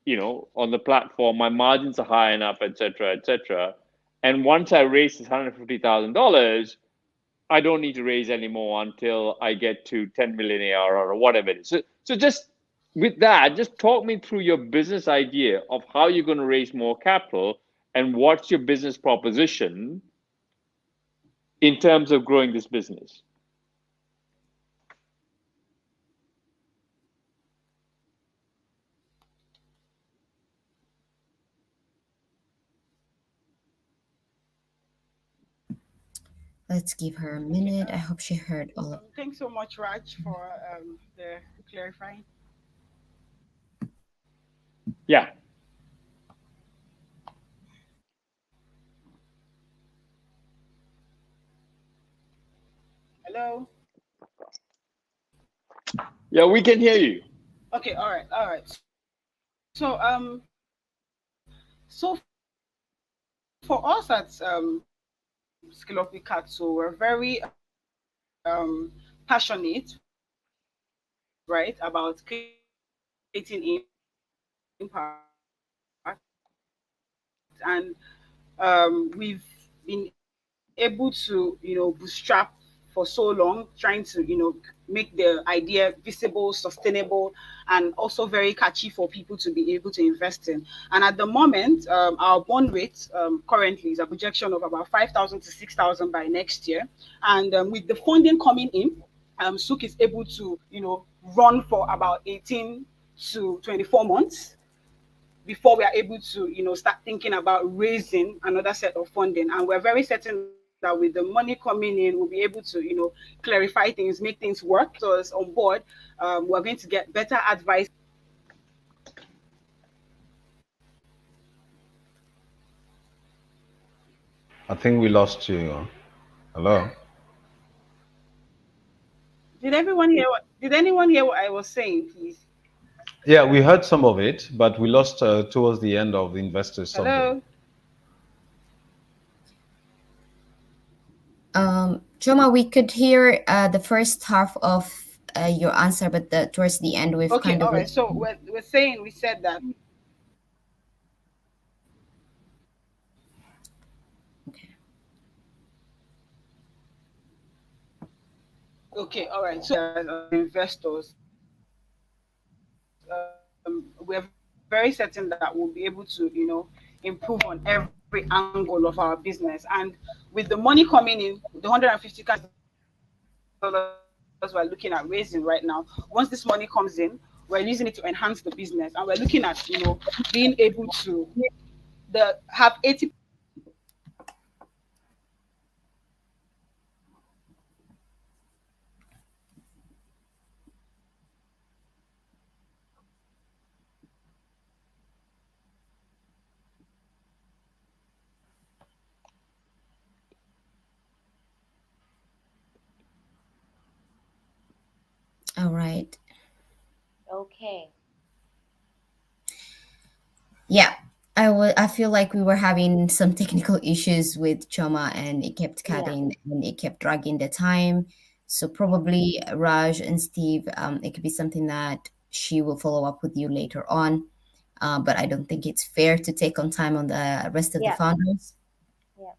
J: on the platform. My margins are high enough, et cetera, et cetera. And once I raise this $150,000, I don't need to raise any more until I get to 10 million ARR or whatever it is. So just with that, just talk me through your business idea of how you're going to raise more capital and what's your business proposition in terms of growing this business.
H: Let's give her a minute. I hope she heard all of it.
Q: Thanks so much, Raj, for the clarifying.
J: Yeah.
Q: Hello?
J: Yeah, we can hear you.
Q: Okay, all right. So So for us at Skill Up with Cat, so we're very passionate, right, about creating impact, and we've been able to, bootstrap for so long, trying to, make the idea visible, sustainable, and also very catchy for people to be able to invest in. And at the moment, our bond rate currently is a projection of about 5,000 to 6,000 by next year. And with the funding coming in, Sook is able to, run for about 18 to 24 months before we are able to, start thinking about raising another set of funding. And we're very certain that with the money coming in, we'll be able to, clarify things, make things work. So us on board, we're going to get better advice.
K: I think we lost you. Hello.
Q: Did everyone hear what? Did anyone hear what I was saying, please?
K: Yeah, we heard some of it, but we lost towards the end of the investors something.
Q: Hello.
H: Choma, we could hear the first half of your answer, but towards the end, we've
Q: Okay,
H: kind of.
Q: all right. So we said that. Okay, all right. So investors, we're very certain that we'll be able to, improve on every angle of our business. And with the money coming in, the $150,000 we're looking at raising right now, once this money comes in, we're using it to enhance the business. And we're looking at, being able to have 80.
H: All right.
A: Okay.
H: Yeah, I feel like we were having some technical issues with Choma, and it kept cutting and it kept dragging the time. So probably Raj and Steve, it could be something that she will follow up with you later on. But I don't think it's fair to take on time on the rest of the founders.
A: Yeah.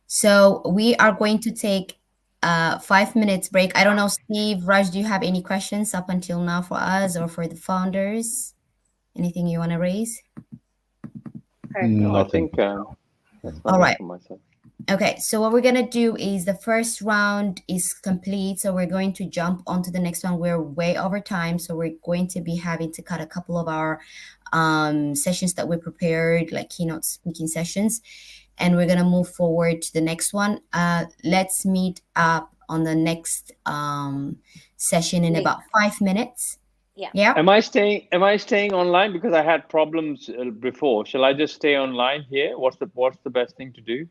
H: So we are going to take 5 minutes break. I don't know, Steve, Raj, do you have any questions up until now for us or for the founders? Anything you want to raise?
J: No, I think
H: all right.
J: for myself.
H: Okay, so what we're gonna do is the first round is complete, so we're going to jump onto the next one. We're way over time, so we're going to be having to cut a couple of our sessions that we prepared, like keynote speaking sessions, and we're gonna move forward to the next one. Let's meet up on the next session in about 5 minutes. Yeah.
J: Am I staying online because I had problems before? Shall I just stay online here? What's the best thing to do?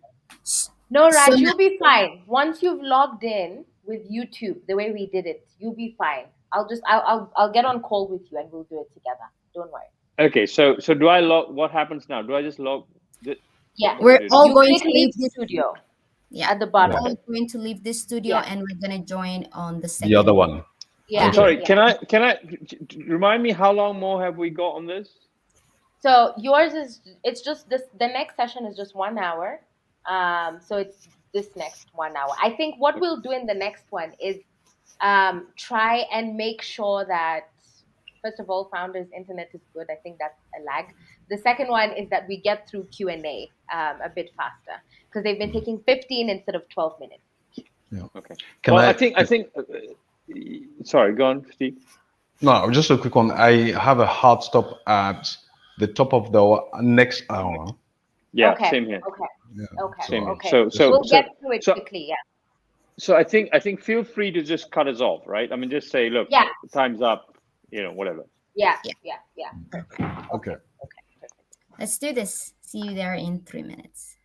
A: No, Raj, you'll be fine. Once you've logged in with YouTube, the way we did it, you'll be fine. I'll get on call with you and we'll do it together. Don't worry.
J: Okay, so do I log? What happens now? Do I just log?
A: Yeah,
H: we're all going to
A: leave the studio.
H: Yeah,
A: at the bottom.
H: We're all going to leave this studio and we're gonna join on the second.
K: The other one.
A: Yeah.
J: Sorry, can I remind me how long more have we got on this?
A: So yours is just this. The next session is just 1 hour. So it's this next 1 hour. I think what we'll do in the next one is try and make sure that, first of all, Founders Internet is good. I think that's a lag. The second one is that we get through Q&A a bit faster because they've been taking 15 instead of 12 minutes.
K: Yeah.
J: Okay. I think. Sorry, go on, Steve.
K: No, just a quick one. I have a hard stop at the top of the next hour.
J: Yeah,
A: okay.
J: Same here.
A: Okay.
K: Yeah.
A: Okay.
J: Same here.
A: Okay.
J: So
A: we'll get through it quickly. Yeah.
J: So I think feel free to just cut us off, right? I mean, just say, look, time's up. Whatever.
A: Yeah.
K: Okay.
H: Let's do this. See you there in 3 minutes.